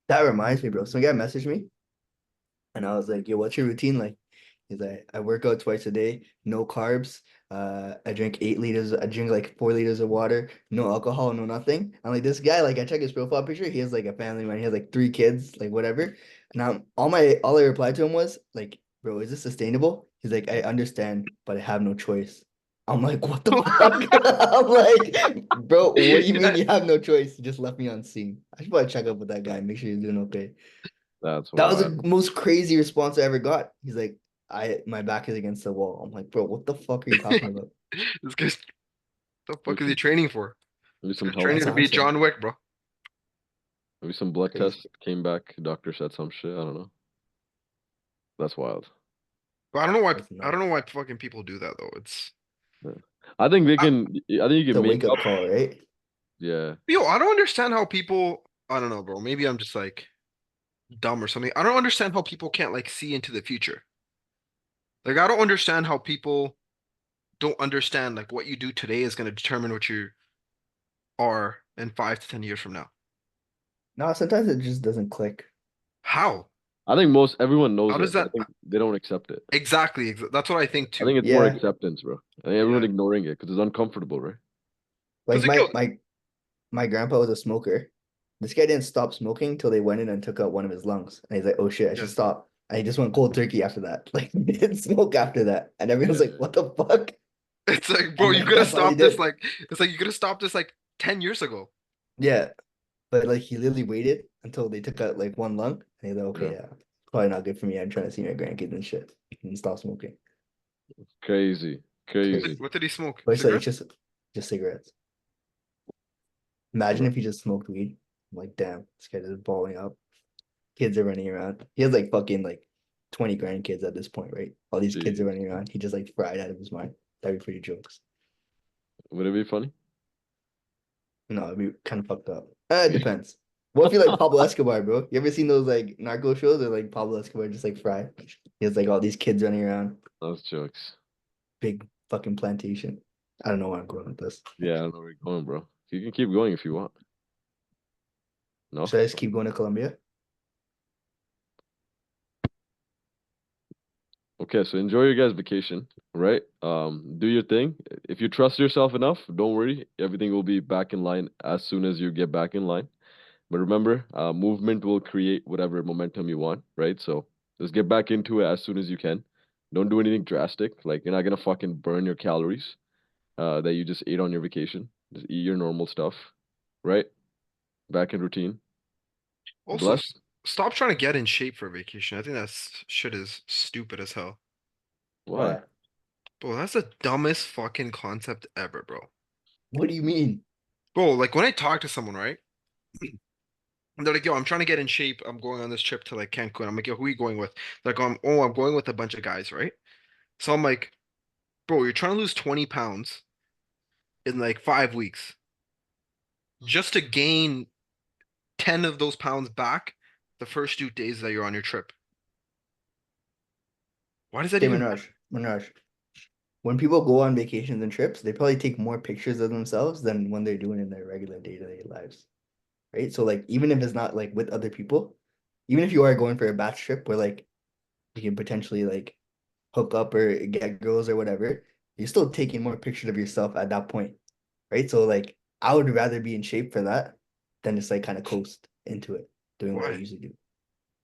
That reminds me, bro. Some guy messaged me and I was like, yo, what's your routine like? He's like, I work out twice a day, no carbs. I drink 8 liters, I drink like 4 liters of water, no alcohol, no nothing. I'm like, this guy, like I check his profile picture, he has like a family man, he has like 3 kids, like whatever. And all I replied to him was like, bro, is this sustainable? He's like, I understand, but I have no choice. I'm like, what the fuck? I'm like, bro, what do you mean Yeah. you have no choice? You just left me on scene. I should probably check up with that guy, make sure he's doing okay. That's That was wild. the most crazy response I ever got. He's like, my back is against the wall. I'm like, bro, what the fuck are you talking about? This guy's the fuck Maybe is he some, training for? maybe This some guy's health, training That's to what I'm be saying. John Wick, bro. maybe some blood Crazy. tests came back. Doctor said some shit. I don't know. That's wild. But I don't know why That's I don't nuts. know why fucking people do that though. It's Yeah. I think they I, can. I think you It's can a make wake up up. call, right? Yeah, yo, I don't understand how people I don't know, bro. Maybe I'm just like dumb or something. I don't understand how people can't like see into the future. Like I don't understand how people don't understand like what you do today is going to determine what you are in 5 to 10 years from now. No, sometimes it just doesn't click. How? I think most everyone knows How does it, but I that think they don't accept it. exactly? That's what I think I too. think it's more Yeah, acceptance, bro. I think everyone Yeah. ignoring it because it's uncomfortable, right? Because like like yo, my grandpa was a smoker. This guy didn't stop smoking till they went in and took out one of his lungs. And he's like, "Oh shit, I should yeah, stop." And he just went cold turkey after that. Like he didn't smoke after that. And everyone's Yeah, like, "What the fuck?" it's like, bro, And you like could have that's all he stopped this did. like it's like you could have stopped this like 10 years ago. Yeah. But like he literally waited until they took out like one lung. And he's like, yeah. "Okay, yeah, probably not good for me. I'm trying to see my grandkids and shit." And stop smoking. Crazy, What did, crazy. what did he smoke? But it's like it's Cigarettes? just cigarettes. Imagine Bro. if he just smoked weed. I'm like, damn, this guy is balling up. Kids are running around. He has like fucking like 20 grandkids at this point, right? All these kids are Jeez. running around. He just like fried out of his mind. That'd be pretty jokes. Would it be funny? No, it'd be kind of fucked up. It depends. What if you like Pablo Escobar, bro? You ever seen those like narco shows or like Pablo Escobar just like fry? He has like all these kids running around, Those jokes. big fucking plantation. I don't know where I'm going with this. Yeah, I don't know where you're going, bro. You can keep going if you want. No? Should I just keep going to Colombia? Okay, so enjoy your guys' vacation, right? Do your thing. If you trust yourself enough, don't worry. Everything will be back in line as soon as you get back in line. But remember, movement will create whatever momentum you want, right? So just get back into it as soon as you can. Don't do anything drastic. Like you're not gonna fucking burn your calories, that you just ate on your vacation. Just eat your normal stuff, right? Back in routine. Also, Bless. stop trying to get in shape for a vacation. I think that's shit is stupid as hell. Why? Why? Bro, that's the dumbest fucking concept ever, bro. What do you mean? Bro, like when I talk to someone, right? And they're like, yo, I'm trying to get in shape. I'm going on this trip to like Cancun. I'm like, yo, who are you going with? They're like, I'm going with a bunch of guys, right? So I'm like, bro, you're trying to lose 20 pounds in like 5 weeks just to gain 10 of those pounds back the first 2 days that you're on your trip. Why does that Okay, even Manraj. When people go on vacations and trips, they probably take more pictures of themselves than when they're doing in their regular day-to-day lives, right? So like even if it's not like with other people, even if you are going for a batch trip where like you can potentially like hook up or get girls or whatever, you're still taking more pictures of yourself at that point, right? So like I would rather be in shape for that than just like kind of coast into it, doing what I why? usually do.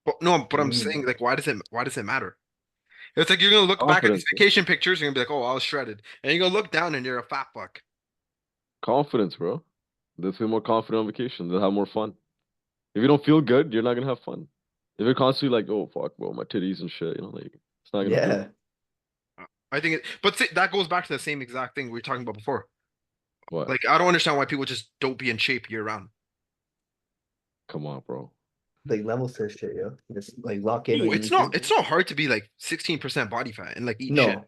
But no, but What do I'm you mean? saying like why does it matter? It's like you're gonna look back at these Confidence, bro. vacation pictures, you're gonna be like, oh, I was shredded. And you're gonna look down and you're a fat fuck. Confidence, bro. They'll feel more confident on vacation. They'll have more fun. If you don't feel good, you're not gonna have fun. If you're constantly like, oh fuck, bro, my titties and shit, like it's not gonna feel Yeah, I think it, but see, that goes back to the same exact thing we were talking about before. what? Like, I don't understand why people just don't be in shape year round. Come on, bro. like level search shit, yo. Just like lock in Oh, on YouTube. it's not hard to be like 16% body fat and like eat shit. No,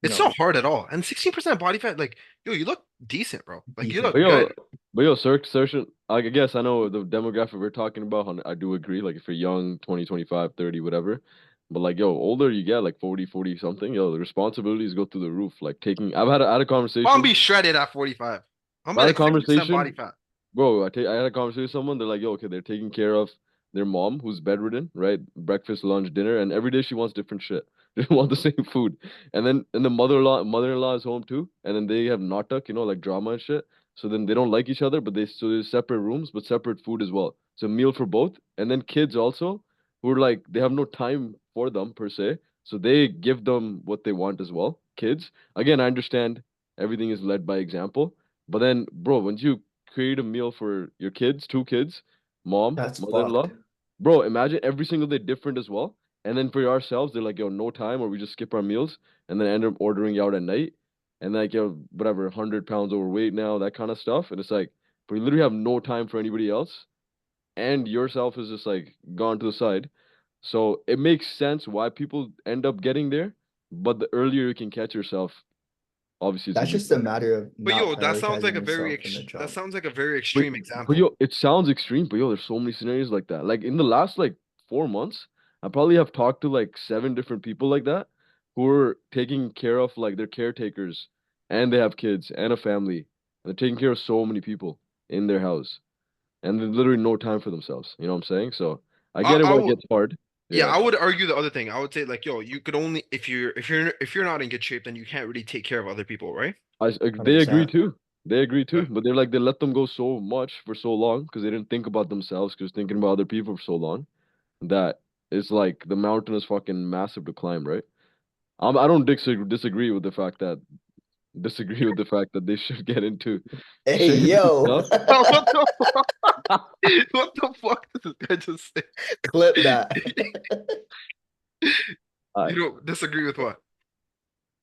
It's no, not hard at all. And 16% body fat, like, yo, you look decent, bro. Like, you decent. But look yo, good. search. I guess I know the demographic we're talking about. I do agree. Like if you're young, 20, 25, 30, whatever. But like, yo, older you get, like 40, 40 something, yo, the responsibilities go through the roof. Like taking, I had a I'm gonna conversation. be shredded at 45. I'm I gonna had be a like 60% body conversation. fat. Bro, I had a conversation with someone. They're like, yo, okay, they're taking care of their mom who's bedridden, right? Breakfast, lunch, dinner, and every day she wants different shit. They don't want the same food. And the mother-in-law is home too. And then they have natak, like drama and shit. So then they don't like each other, but there's separate rooms, but separate food as well. So meal for both. And then kids also, who are like they have no time for them per se. So they give them what they want as well. Kids. Again, I understand everything is led by example. But then, bro, once you create a meal for your kids, two kids, mom, That's fucked. mother-in-law. Bro, imagine every single day different as well. And then for ourselves, they're like, yo, no time, or we just skip our meals and then end up ordering out at night. And like, yo, whatever, 100 pounds overweight now, that kind of stuff. And it's like, but you literally have no time for anybody else. And yourself is just like gone to the side. So it makes sense why people end up getting there. But the earlier you can catch yourself, obviously it's That's gonna be just a better. matter of But not yo, that sounds like prioritizing a very yourself in the ex that job. sounds like a very But, extreme but example. yo, it sounds extreme, but yo, there's so many scenarios like that. Like in the last like 4 months, I probably have talked to like 7 different people like that who are taking care of like their caretakers and they have kids and a family. And they're taking care of so many people in their house. And there's literally no time for themselves. You know what I'm saying? So I I, get it I why it will gets hard. Yeah, Yeah, I would argue the other thing. I would say like, yo, you could only if you're not in good shape, then you can't really take care of other people, right? they agree 100%. too. They agree Yeah. too, but they're like they let them go so much for so long because they didn't think about themselves because thinking about other people for so long that it's like the mountain is fucking massive to climb, right? I don't disagree with the fact that they should get into Hey, shape and yo, stuff. What the fuck? What the fuck did this guy just say? clip that. You I don't disagree with what?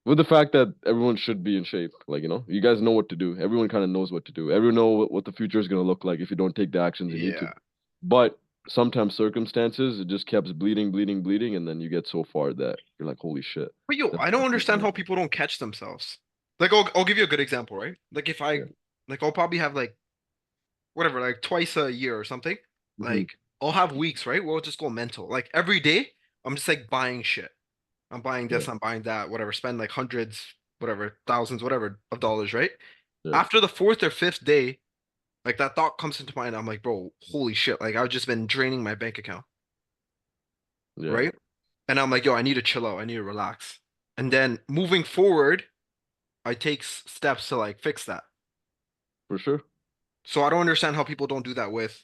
with the fact that everyone should be in shape, like you guys know what to do. Everyone kind of knows what to do. Everyone know what the future is gonna look like if you don't take the actions you need to. Yeah. But sometimes circumstances it just keeps bleeding, bleeding, bleeding, and then you get so far that you're like, holy shit. But yo, I don't That's understand how people don't catch themselves. Like I'll give you a good example, right? Like if I yeah. like I'll probably have like whatever, like twice a year or something. Hmm. Like I'll have weeks, right? Where I'll just go mental. Like every day, I'm just like buying shit. I'm buying Yeah, this, I'm buying that, whatever, spend like hundreds, whatever, thousands, whatever of dollars, right? yeah, After the fourth or fifth day, like that thought comes into mind. I'm like, bro, holy shit. Like I've just been draining my bank account, yeah, right? And I'm like, yo, I need to chill out. I need to relax. And then moving forward, I take steps to like fix that. for sure. So I don't understand how people don't do that with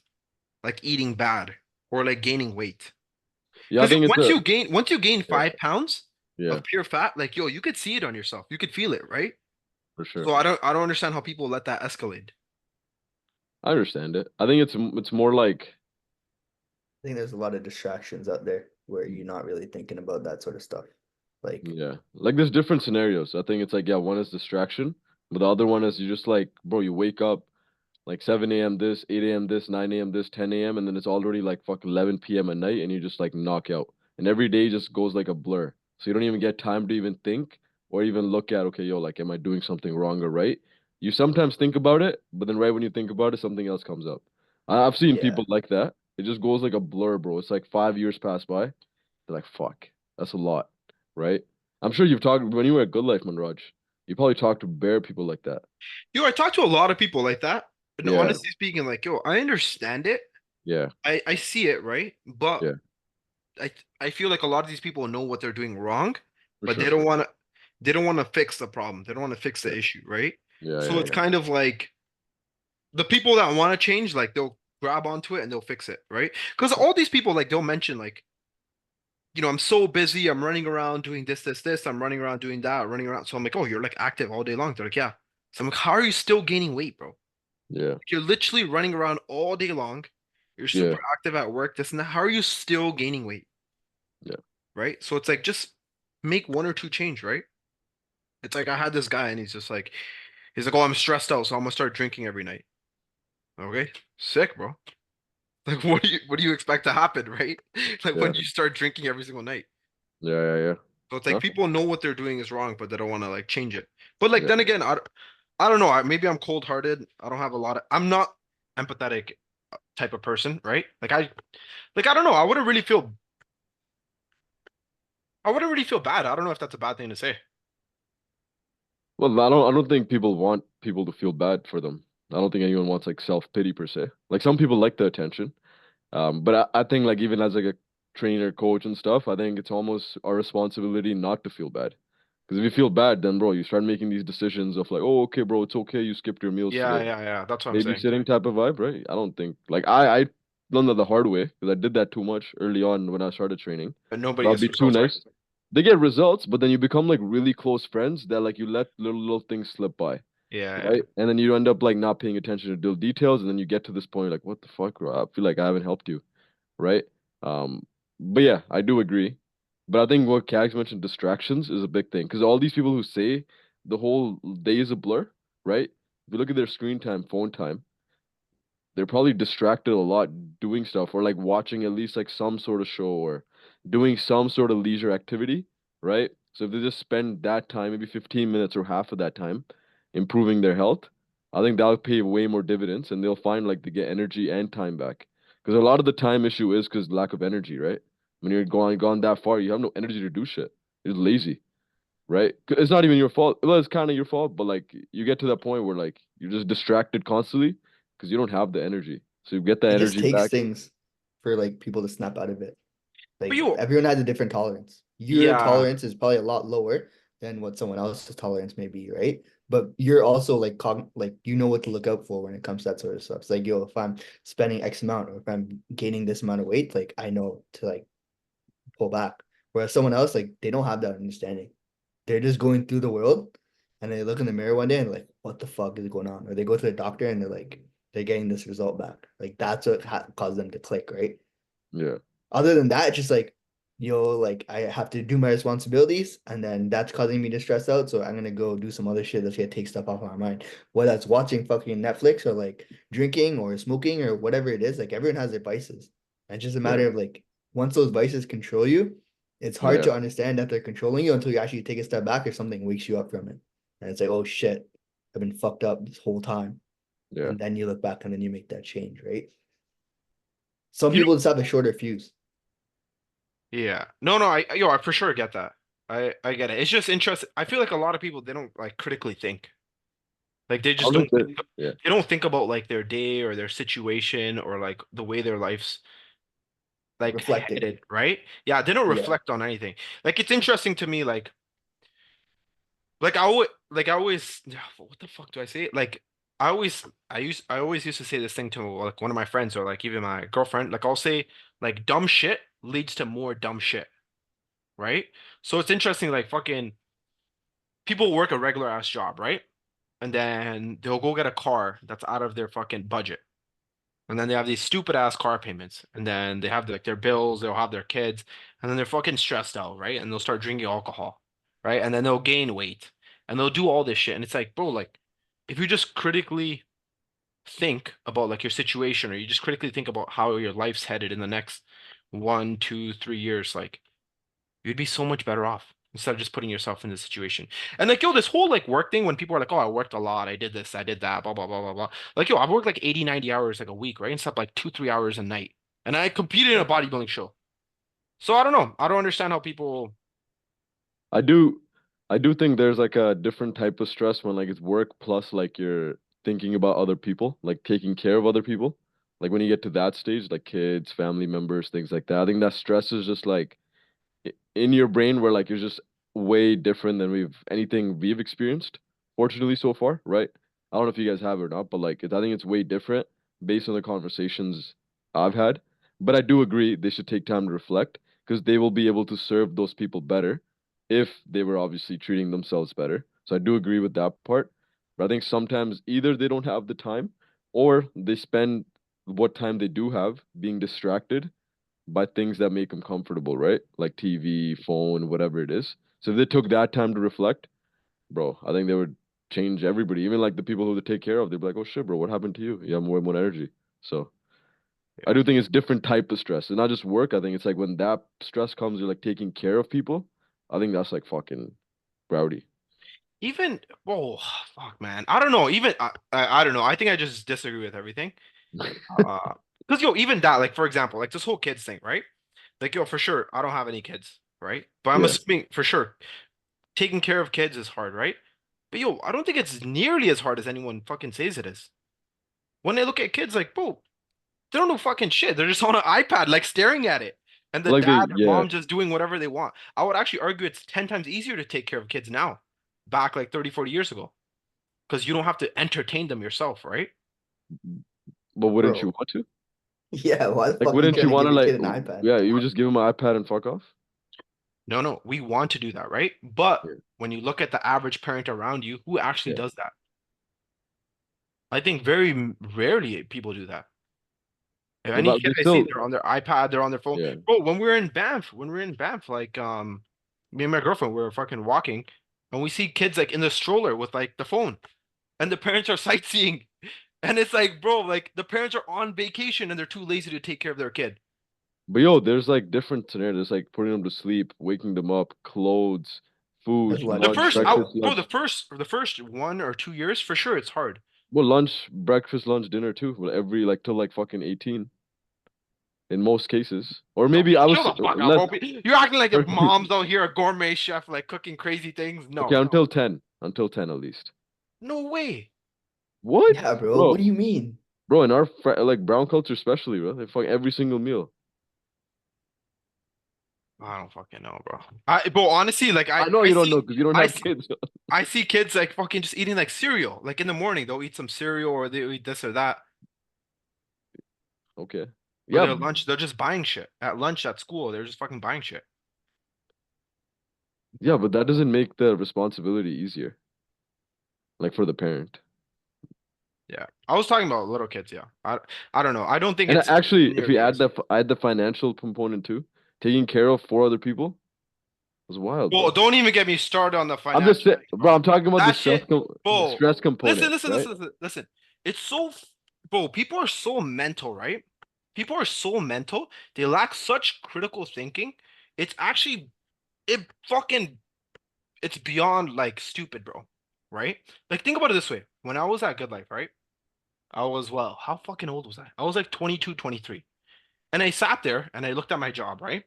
like eating bad or like gaining weight. Yeah, I Because think it's a once you gain yeah, 5 pounds yeah, of pure fat, like yo, you could see it on yourself. You could feel it, right? for sure. So I don't understand how people let that escalate. I understand it. I think it's more like I think there's a lot of distractions out there where you're not really thinking about that sort of stuff. Like, yeah, like there's different scenarios. I think it's like yeah, one is distraction, but the other one is you just like bro, you wake up like 7 a.m. this, 8 a.m. this, 9 a.m. this, 10 a.m. and then it's already like fucking 11 p.m. at night and you just like knock out. And every day just goes like a blur. So you don't even get time to even think or even look at, okay, yo, like, am I doing something wrong or right? You sometimes think about it, but then right when you think about it, something else comes up. I've seen yeah, people like that. It just goes like a blur, bro. It's like 5 years pass by. They're like, fuck, that's a lot, right? I'm sure you've talked when you were at Good Life, Manraj. You probably talked to bare people like that. Yo, I talk to a lot of people like that. And Yeah, honestly speaking, like, yo, I understand it. yeah, I see it, right? But yeah, I I feel like a lot of these people know what they're doing wrong, for but sure. they don't want to fix the problem. They don't want to fix the Yeah, issue, right? yeah, So yeah, it's yeah. kind of like the people that want to change, like they'll grab onto it and they'll fix it, right? Because all these people, like they'll mention, like, I'm so busy, I'm running around doing this, I'm running around doing that, running around. So I'm like, oh, you're like active all day long. They're like, yeah. So I'm like, how are you still gaining weight, bro? Yeah, You're literally running around all day long. You're yeah, super active at work, this and that. How are you still gaining weight? yeah. Right? So it's like just make one or two change, right? It's like I had this guy and he's like, oh, I'm stressed out, so I'm gonna start drinking every night. Okay, sick, bro. Like, what do you expect to happen, right? Like when Yeah, you start drinking every single night. yeah, yeah, yeah. So it's like No, people know what they're doing is wrong, but they don't want to like change it. But like yeah. then again, I don't know. Maybe I'm cold-hearted. I don't have a lot of. I'm not empathetic type of person, right? Like I don't know. I wouldn't really feel bad. I don't know if that's a bad thing to say. Well, I don't think people want people to feel bad for them. I don't think anyone wants like self-pity per se. Like some people like the attention. But I think like even as like a trainer, coach and stuff, I think it's almost our responsibility not to feel bad. Because if you feel bad, then bro, you start making these decisions of like, oh, okay, bro, it's okay, you skipped your meals Yeah, today. yeah, yeah. That's what I'm saying. Babysitting type of vibe, right? I don't think like I learned that the hard way because I did that too much early on when I started training. But nobody But I'll gets be too results, right? nice. They get results, but then you become like really close friends that like you let little things slip by, Yeah, yeah. right? And then you end up like not paying attention to little details, and then you get to this point like, what the fuck, bro? I feel like I haven't helped you, right? Um, but yeah, I do agree. But I think what Kags mentioned, distractions, is a big thing because all these people who say the whole day is a blur, right? If you look at their screen time, phone time, they're probably distracted a lot doing stuff or like watching at least like some sort of show or doing some sort of leisure activity, right? So if they just spend that time, maybe 15 minutes or half of that time improving their health, I think that'll pay way more dividends and they'll find like they get energy and time back. Because a lot of the time issue is because lack of energy, right? When you're gone that far, you have no energy to do shit. You're lazy, right? It's not even your fault. Well, it's kind of your fault, but like you get to that point where like you're just distracted constantly because you don't have the energy. So you get that it just energy takes back. things for like people to snap out of it. But Like you, everyone has a different tolerance. Your yeah, tolerance is probably a lot lower than what someone else's tolerance may be, right? But you're also like like you know what to look out for when it comes to that sort of stuff. It's like, yo, if I'm spending X amount or if I'm gaining this amount of weight, like I know to like pull back. Whereas someone else, like they don't have that understanding. They're just going through the world and they look in the mirror one day and like, what the fuck is going on? Or they go to the doctor and they're like, they're getting this result back. Like that's what caused them to click, right? Yeah. Other than that, it's just like, like I have to do my responsibilities, and then that's causing me to stress out. So I'm gonna go do some other shit that's gonna take stuff off my mind. Whether that's watching fucking Netflix or like drinking or smoking or whatever it is, like everyone has their vices. And it's just a Yeah. matter of like once those vices control you, it's hard Yeah. to understand that they're controlling you until you actually take a step back or something wakes you up from it. And it's like, oh shit, I've been fucked up this whole time. Yeah. And then you look back and then you make that change, right? Some you know, people just have a shorter fuse. yeah. No, no, I for sure get that. I get it. It's just interesting. I feel like a lot of people they don't like critically think. Like they I just don't think don't that. think, Yeah. they don't think about like their day or their situation or like the way their life's like Reflecting. headed, right? Yeah, they don't Yeah. reflect on anything. Like it's interesting to me, like I always, what the fuck do I say? Like I always used to say this thing to like one of my friends or like even my girlfriend. Like I'll say like dumb shit leads to more dumb shit, right? So it's interesting, like fucking people work a regular ass job, right? And then they'll go get a car that's out of their fucking budget. And then they have these stupid ass car payments. And then they have like their bills, they'll have their kids, and then they're fucking stressed out, right? And they'll start drinking alcohol, right? And then they'll gain weight and they'll do all this shit. And it's like, bro, like if you just critically think about like your situation or you just critically think about how your life's headed in the next 1, 2, 3 years, like you'd be so much better off instead of just putting yourself in this situation. And like, yo, this whole like work thing, when people are like, oh, I worked a lot, I did this, I did that, blah, blah, blah, blah, blah. Like, yo, I've worked like 80, 90 hours like a week, right? And slept like 2, 3 hours a night. And I competed in a bodybuilding show. So I don't know. I don't understand how people, I do. I do think there's like a different type of stress when like it's work plus like you're thinking about other people, like taking care of other people. Like when you get to that stage, like kids, family members, things like that. I think that stress is just like in your brain where like you're just way different than anything we've experienced, fortunately so far, right? I don't know if you guys have it or not, but like I think it's way different based on the conversations I've had. But I do agree they should take time to reflect because they will be able to serve those people better if they were obviously treating themselves better. So I do agree with that part. But I think sometimes either they don't have the time or they spend what time they do have being distracted by things that make them comfortable, right? Like TV, phone, whatever it is. So if they took that time to reflect, bro, I think they would change everybody. Even like the people who they take care of, they'd be like, "Oh shit, bro, what happened to you? You have more energy." So I yeah. do think it's different type of stress. It's not just work. I think it's like when that stress comes, you're like taking care of people. I think that's like fucking rowdy. Even, oh, fuck, man. I don't know. Even, I don't know. I think I just disagree with everything. Because, yo, even that, like, for example, like this whole kids thing, right? Like, yo, for sure, I don't have any kids, right? But I'm Yeah. assuming for sure taking care of kids is hard, right? But yo, I don't think it's nearly as hard as anyone fucking says it is. When they look at kids, like, bro, they don't know fucking shit. They're just on an iPad, like staring at it. And the Like dad they, or yeah. mom just doing whatever they want. I would actually argue it's 10 times easier to take care of kids now, back like 30, 40 years ago. Because you don't have to entertain them yourself, right? But wouldn't you Bro. want to? Yeah, why the Like, fuck are you wouldn't trying you to want give to your like, kid an iPad? yeah, you would just give them an iPad and fuck off? No, no, we want to do that, right? But Yeah. when you look at the average parent around you, who actually Yeah. does that? I think very rarely people do that. If Yeah, any but kid they I see, still, they're on their iPad, they're on their phone. yeah. Bro, when we're in Banff, like me and my girlfriend, we were fucking walking, and we see kids like in the stroller with like the phone, and the parents are sightseeing, and it's like, bro, like the parents are on vacation and they're too lazy to take care of their kid. But yo, there's like different scenarios. There's like putting them to sleep, waking them up, clothes, food, That's The lunch, lunch, first, dinner. breakfast, bro, lunch. the first 1 or 2 years, for sure, it's hard. Well, lunch, breakfast, lunch, dinner too. Well, every like till like fucking 18 in most cases. Or No, maybe I chill was the fuck out, less. bro. You're acting like if mom's out here a gourmet chef, like cooking crazy things. Okay, No, until 10. Until 10 at least. no way. What? Yeah, bro. Bro, What do you mean? bro, in our like brown culture especially, bro, they fuck every single meal. I don't fucking know, bro. But honestly, like I know I you don't see know because you don't I have see kids. I see kids like fucking just eating like cereal. Like in the morning, they'll eat some cereal or they eat this or that. Okay. Or Yeah, their lunch, they're just buying shit. At lunch at school, they're just fucking buying shit. yeah, but that doesn't make the responsibility easier, like for the parent. Yeah. I was talking about little kids, yeah. I don't know. I don't think And it's actually, if you nearly add as the financial component too, taking care of four other people was wild, Bro, bro. don't even get me started on the I'm just financial saying, thing, bro. bro. I'm talking about That shit, the bro. stress Listen, component, listen, right? listen, listen, listen. It's so, bro, people are so mental, right? People are so mental. They lack such critical thinking. It's actually, it fucking, it's beyond like stupid, bro. Right? Like, think about it this way. When I was at Good Life, right? I was, well, how fucking old was I? I was like 22, 23. And I sat there and I looked at my job, right?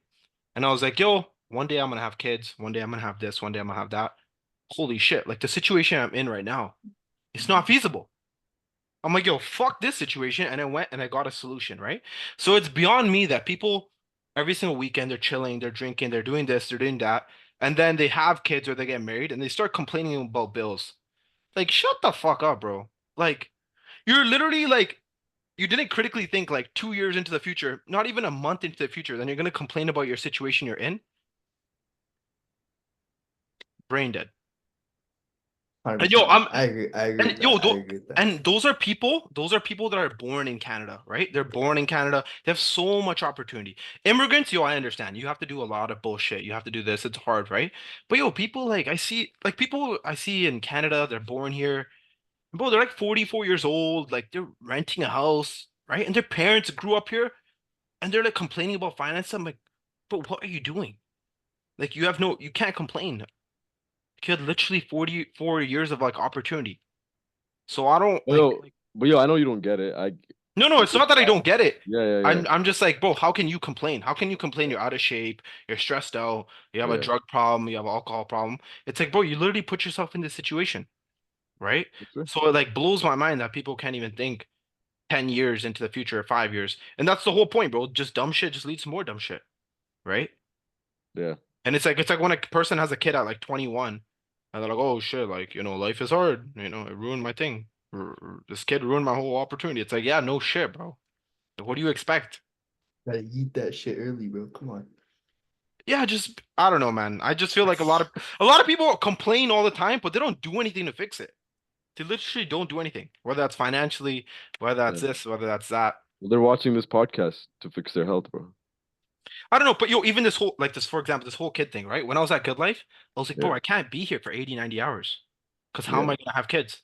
And I was like, yo, one day I'm gonna have kids. One day I'm gonna have this. One day I'm gonna have that. Holy shit. Like the situation I'm in right now, it's not feasible. I'm like, yo, fuck this situation. And I went and I got a solution, right? So it's beyond me that people every single weekend they're chilling, they're drinking, they're doing this, they're doing that. And then they have kids or they get married and they start complaining about bills. Like, shut the fuck up, bro. Like, you're literally like, you didn't critically think like 2 years into the future, not even a month into the future, then you're gonna complain about your situation you're in. Brain dead. And yo, 100%. I'm I agree and with yo, that. I agree with that. and those are people that are born in Canada, right? They're born in Canada. They have so much opportunity. Immigrants, yo, I understand. You have to do a lot of bullshit. You have to do this. It's hard, right? But yo, people like I see, like people I see in Canada, they're born here. Bro, they're like 44 years old, like they're renting a house, right? And their parents grew up here and they're like complaining about finance. I'm like, but what are you doing? Like you can't complain. You had literally 44 years of like opportunity. So I don't But like yo, but yo, I know you don't get it. no, no, You it's just, not that I don't get it. yeah, yeah, yeah, I'm just like, bro, how can you complain? How can you complain you're out of shape, you're stressed out, you have a yeah. drug problem, you have an alcohol problem. It's like, bro, you literally put yourself in this situation, right? That's right. So it like blows my mind that people can't even think 10 years into the future, 5 years. And that's the whole point, bro. Just dumb shit just leads to more dumb shit, right? Yeah, And it's like when a person has a kid at like 21 and they're like, oh shit, like, life is hard, it ruined my thing. This kid ruined my whole opportunity. It's like, yeah, no shit, bro. What do you expect? Gotta eat that shit early, bro. Come on. Yeah, just I don't know, man. I just feel like a lot of people complain all the time, but they don't do anything to fix it. They literally don't do anything. Whether that's financially, whether yeah. that's this, whether that's that. Well, they're watching this podcast to fix their health, bro. I don't know, but yo, even this whole like this, for example, this whole kid thing, right? When I was at Good Life, I was like, Yeah, bro, I can't be here for 80, 90 hours. Because how am yeah, I gonna have kids?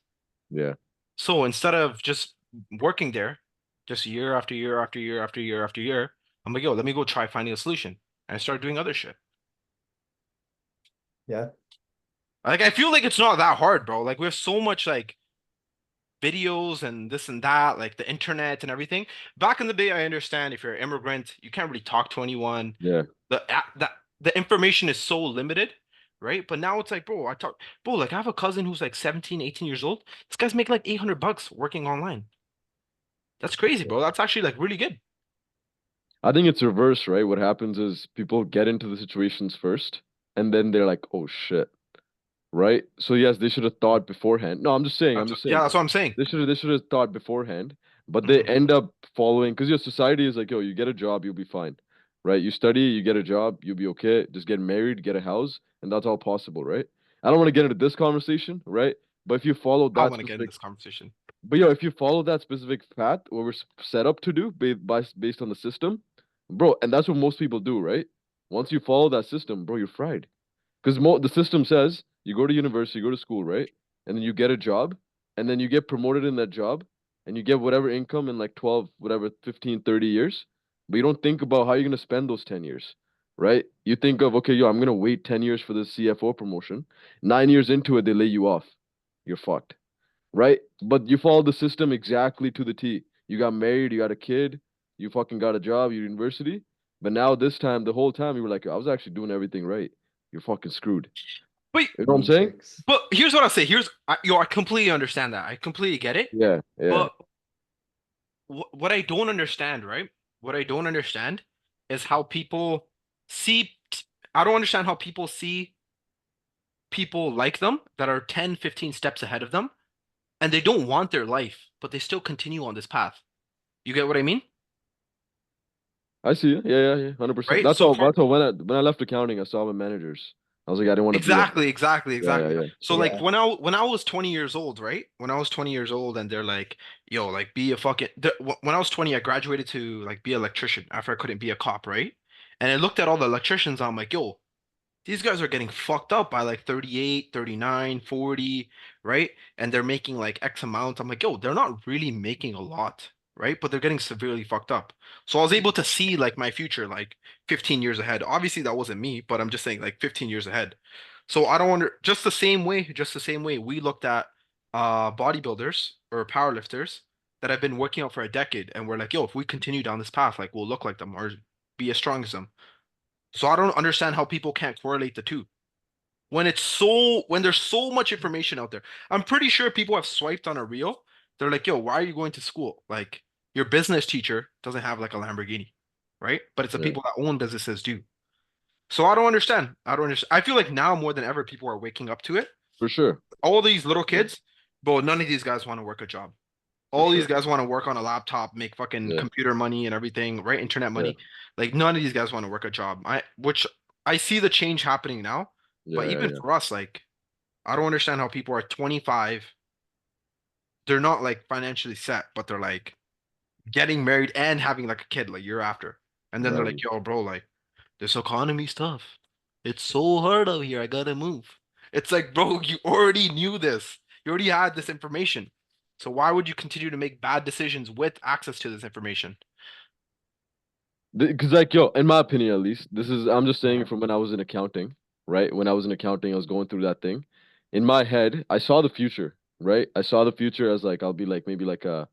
yeah. So instead of just working there, just year after year after year after year after year, I'm like, yo, let me go try finding a solution. And I started doing other shit. Yeah. Like I feel like it's not that hard, bro. Like we have so much like videos and this and that, like the internet and everything. Back in the day, I understand if you're an immigrant, you can't really talk to anyone. Yeah. The information is so limited, right? But now it's like, bro, like I have a cousin who's like 17, 18 years old. This guy's making like $800 working online. That's crazy, bro. That's actually like really good. I think it's reverse, right? What happens is people get into the situations first, and then they're like, "Oh shit." Right? So yes, they should have thought beforehand. No, I'm just saying, Yeah, that's what I'm saying. they should have thought beforehand, but they Mhm. end up following because your society is like, yo, you get a job, you'll be fine. Right? You study, you get a job, you'll be okay. Just get married, get a house, and that's all possible, right? I don't want to get into this conversation, right? But if you follow I that want to get in specific this conversation. but yo, if you follow that specific path, what we're set up to do based on the system, bro, and that's what most people do, right? Once you follow that system, bro, you're fried. Because the system says you go to university, you go to school, right? And then you get a job, and then you get promoted in that job, and you get whatever income in like 12, whatever, 15, 30 years. But you don't think about how you're going to spend those 10 years, right? You think of, okay, yo, I'm going to wait 10 years for the CFO promotion. 9 years into it, they lay you off. You're fucked, right? But you follow the system exactly to the T. You got married, you got a kid, you fucking got a job, you're university. But now this time, the whole time, you were like, I was actually doing everything right. You're fucking screwed. But You know what I'm saying? Matrix. but here's what I'll say. I completely understand that. I completely get it. Yeah, yeah, But what I don't understand, right? What I don't understand is how people see. I don't understand how people see people like them that are 10, 15 steps ahead of them and they don't want their life, but they still continue on this path. You get what I mean? I see it. Yeah, yeah, yeah. 100%. Right? So for That's all. When I left accounting, I saw my managers. I was like, I didn't want to be like, exactly, exactly, yeah, yeah, exactly. yeah, So like Yeah. when I was 20 years old, right? When I was 20 years old and they're like, yo, like be a fucking when I was 20, I graduated to like be an electrician after I couldn't be a cop, right? And I looked at all the electricians, I'm like, yo, these guys are getting fucked up by like 38, 39, 40, right? And they're making like X amount. I'm like, yo, they're not really making a lot, right? But they're getting severely fucked up. So I was able to see like my future like 15 years ahead. Obviously that wasn't me, but I'm just saying like 15 years ahead. So I don't wonder, just the same way we looked at bodybuilders or powerlifters that have been working out for a decade and we're like, yo, if we continue down this path, like we'll look like them or be as strong as them. So I don't understand how people can't correlate the two when there's so much information out there. I'm pretty sure people have swiped on a reel. They're like, "Yo, why are you going to school? Like your business teacher doesn't have like a Lamborghini, right? But it's the yeah, people that own businesses do." So I don't understand. I don't understand. I feel like now more than ever people are waking up to it. for sure, All these little sure, kids, but none of these guys want to work a job. for All these sure. guys want to work on a laptop, make fucking Yeah, computer money and everything, right? Internet yeah, money. Like none of these guys want to work a job. Which I see the change happening now, yeah, but yeah, even yeah. for us, like I don't understand how people are 25, they're not like financially set, but they're like getting married and having like a kid like year after. And then they're like, Man, yo, bro, like this economy stuff. It's so hard out here. I gotta move. It's like, bro, you already knew this. You already had this information. So why would you continue to make bad decisions with access to this information? because like yo, in my opinion at least, this is I'm just saying Yeah. it from when I was in accounting, right? When I was in accounting, I was going through that thing. In my head, I saw the future, right? I saw the future as like I'll be like maybe like a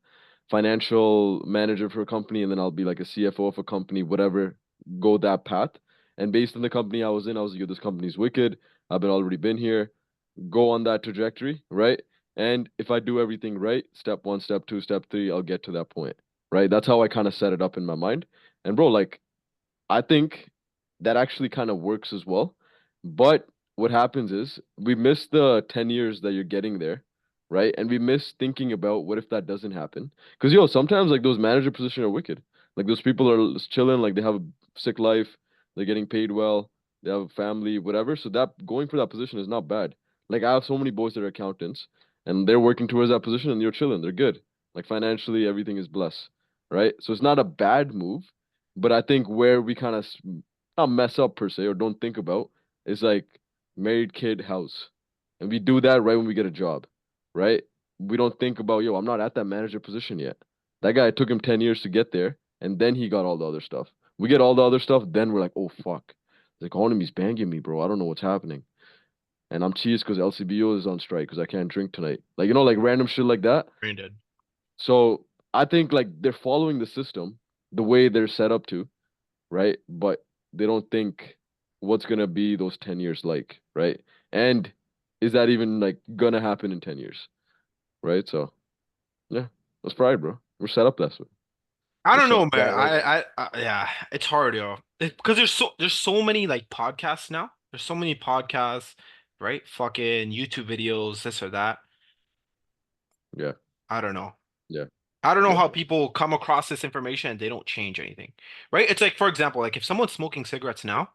financial manager for a company, and then I'll be like a CFO of a company, whatever, go that path. And based on the company I was in, I was like, yo, this company's wicked. I've been here, go on that trajectory, right? And if I do everything right, step one, step two, step three, I'll get to that point, right? That's how I kind of set it up in my mind. And bro, like I think that actually kind of works as well. But what happens is we miss the 10 years that you're getting there, right? And we miss thinking about what if that doesn't happen? Because, yo, sometimes like those manager positions are wicked. Like those people are chilling, like they have a sick life, they're getting paid well, they have a family, whatever. So that going for that position is not bad. Like I have so many boys that are accountants and they're working towards that position and they're chilling, they're good. Like financially, everything is blessed, right? So it's not a bad move, but I think where we kind of not mess up per se or don't think about is like married kid house. And we do that right when we get a job, right? We don't think about, yo, I'm not at that manager position yet. That guy, it took him 10 years to get there, and then he got all the other stuff. We get all the other stuff, then we're like, oh, fuck. The economy's banging me, bro. I don't know what's happening. And I'm cheesed because LCBO is on strike because I can't drink tonight. Like, like random shit like that. Brain dead. So I think like they're following the system the way they're set up to, right? But they don't think what's gonna be those 10 years like, right? And is that even like gonna happen in 10 years, right? So yeah, that's pride, bro. We're set up that way. I For don't sure. know, man. Yeah, like Yeah, it's hard, yo. Because there's so many like podcasts now. There's so many podcasts, right? Fucking YouTube videos, this or that. Yeah, I don't know. yeah, I don't know yeah. how people come across this information and they don't change anything, right? It's like, for example, like if someone's smoking cigarettes now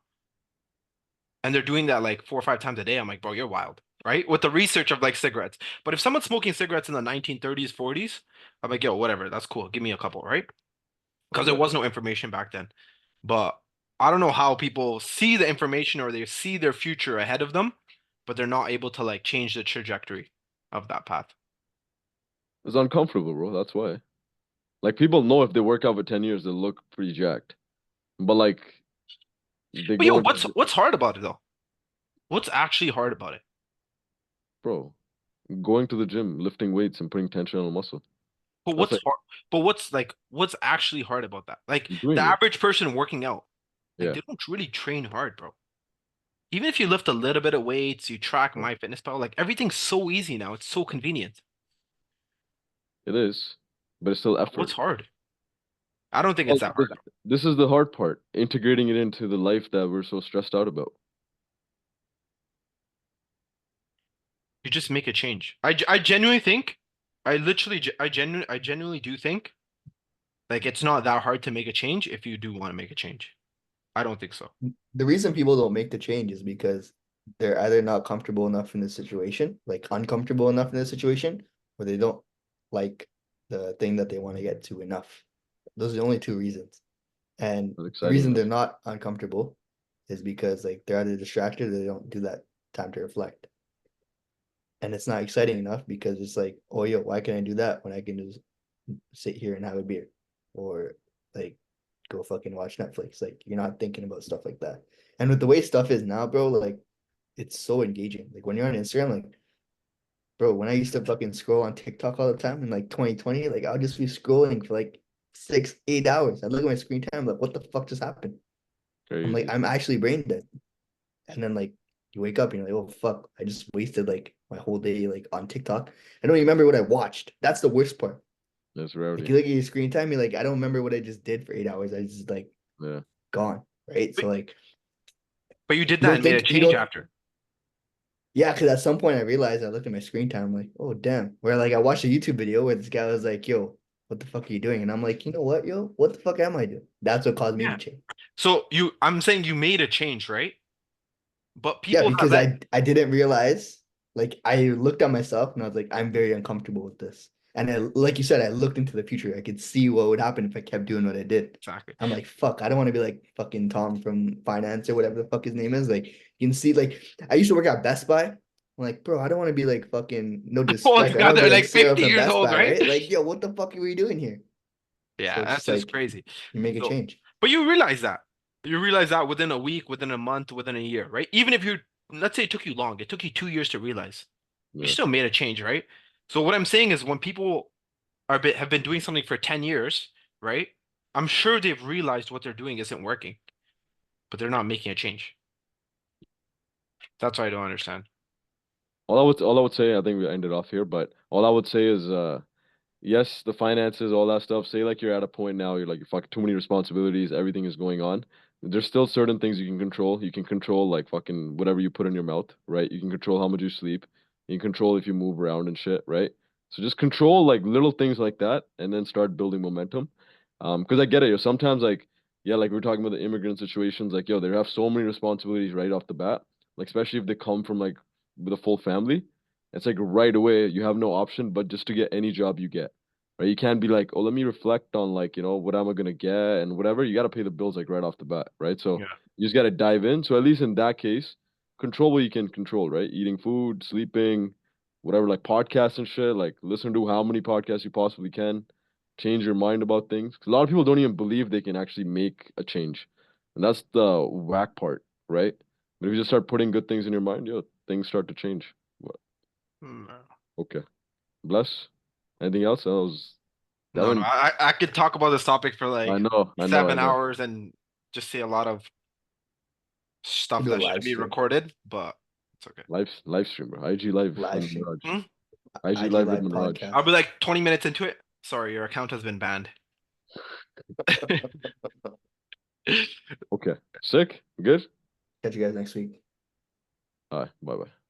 and they're doing that like 4 or 5 times a day, I'm like, bro, you're wild, right? With the research of like cigarettes. But if someone's smoking cigarettes in the 1930s, 40s, I'm like, yo, whatever, that's cool. Give me a couple, right? Because there Yeah. was no information back then. But I don't know how people see the information or they see their future ahead of them, but they're not able to like change the trajectory of that path. It's uncomfortable, bro. That's why. Like people know if they work out for 10 years, they look pretty jacked. But like they But yo, go into what's hard about it though? What's actually hard about it? bro, going to the gym, lifting weights and putting tension on the muscle. But That's what's like hard? But what's actually hard about that? Like the doing it. average person working out, like Yeah. they don't really train hard, bro. Even if you lift a little bit of weights, you track Yeah. MyFitnessPal, like everything's so easy now. It's so convenient. It is, but it's still What's effort. hard? I don't think Well, it's that hard. this is the hard part, integrating it into the life that we're so stressed out about. You just make a change. I genuinely think, I genuinely do think like it's not that hard to make a change if you do want to make a change. I don't think so. The reason people don't make the change is because they're either not comfortable enough in the situation, like uncomfortable enough in the situation, or they don't like the thing that they want to get to enough. Those are the only two reasons. And It's the exciting reason enough. they're not uncomfortable is because like they're either distracted or they don't do that time to reflect. And it's not exciting enough because it's like, oh yo, why can't I do that when I can just sit here and have a beer? Or like go fucking watch Netflix. Like you're not thinking about stuff like that. And with the way stuff is now, bro, like it's so engaging. Like when you're on Instagram, like bro, when I used to fucking scroll on TikTok all the time in like 2020, like I'll just be scrolling for like 6, 8 hours. I look at my screen time, like what the fuck just happened? I'm like, Crazy. I'm actually brain dead. And then like you wake up and you're like, oh fuck, I just wasted like my whole day like on TikTok. I don't even remember what I watched. That's the worst part. That's Like rowdy. you look at your screen time, you're like, I don't remember what I just did for 8 hours. I just like Yeah. gone. Right. But, So like but you did you that don't and made a think you change don't after. yeah, because at some point I realized I looked at my screen time, I'm like, oh damn. Where like I watched a YouTube video where this guy was like, yo, what the fuck are you doing? And I'm like, you know what, yo, what the fuck am I doing? That's what caused me to Yeah. change. So I'm saying you made a change, right? But Yeah, people because that I didn't realize, like I looked at myself and I was like, I'm very uncomfortable with this. And I, like you said, I looked into the future. I could see what would happen if I kept doing what I did. exactly. I'm like, fuck, I don't want to be like fucking Tom from finance or whatever the fuck his name is. Like, you can see, like, I used to work at Best Buy. I'm like, bro, I don't want to be like fucking, no Oh, disrespect. I don't now want to they're be like like Sarah 50 from years Best old, Buy, right? right? Like, yo, what the fuck are we doing here? So Yeah, it's that's just just like, crazy. you make a So, change. but you realize that. You realize that within a week, within a month, within a year, right? Even if you, let's say it took you long, it took you 2 years to realize, you Yeah. still made a change, right? So what I'm saying is when people have been doing something for 10 years, right? I'm sure they've realized what they're doing isn't working, but they're not making a change. That's what I don't understand. All I would say, I think we ended off here, but all I would say is yes, the finances, all that stuff. Say like you're at a point now, you're like you fucking too many responsibilities, everything is going on. There's still certain things you can control. You can control like fucking whatever you put in your mouth, right? You can control how much you sleep. You can control if you move around and shit, right? So just control like little things like that and then start building momentum. Because I get it. Sometimes like yeah, like we are talking about the immigrant situations, like yo, they have so many responsibilities right off the bat. Like especially if they come from like with a full family. It's like right away you have no option but just to get any job you get. Right? You can't be like, oh, let me reflect on like, what am I gonna get and whatever. You gotta pay the bills like right off the bat, right? So Yeah. you just gotta dive in. So at least in that case, control what you can control, right? Eating food, sleeping, whatever, like podcasts and shit, like listen to how many podcasts you possibly can. Change your mind about things. 'Cause a lot of people don't even believe they can actually make a change. And that's the whack part, right? But if you just start putting good things in your mind, things start to change. Hmm. Okay. Bless. Anything else? That No, no, went. I could talk about this topic for I like know, I know, I seven know. hours and just say a lot of You stuff do a that should live be stream. recorded, but it's okay. Live stream, bro. IG live Live with stream. Manraj. Hmm? IG IG live with live Manraj. podcast. I'll be like 20 minutes into it. Sorry, your account has been banned. Okay. Sick. Good. Catch you guys next week. All right. Bye bye.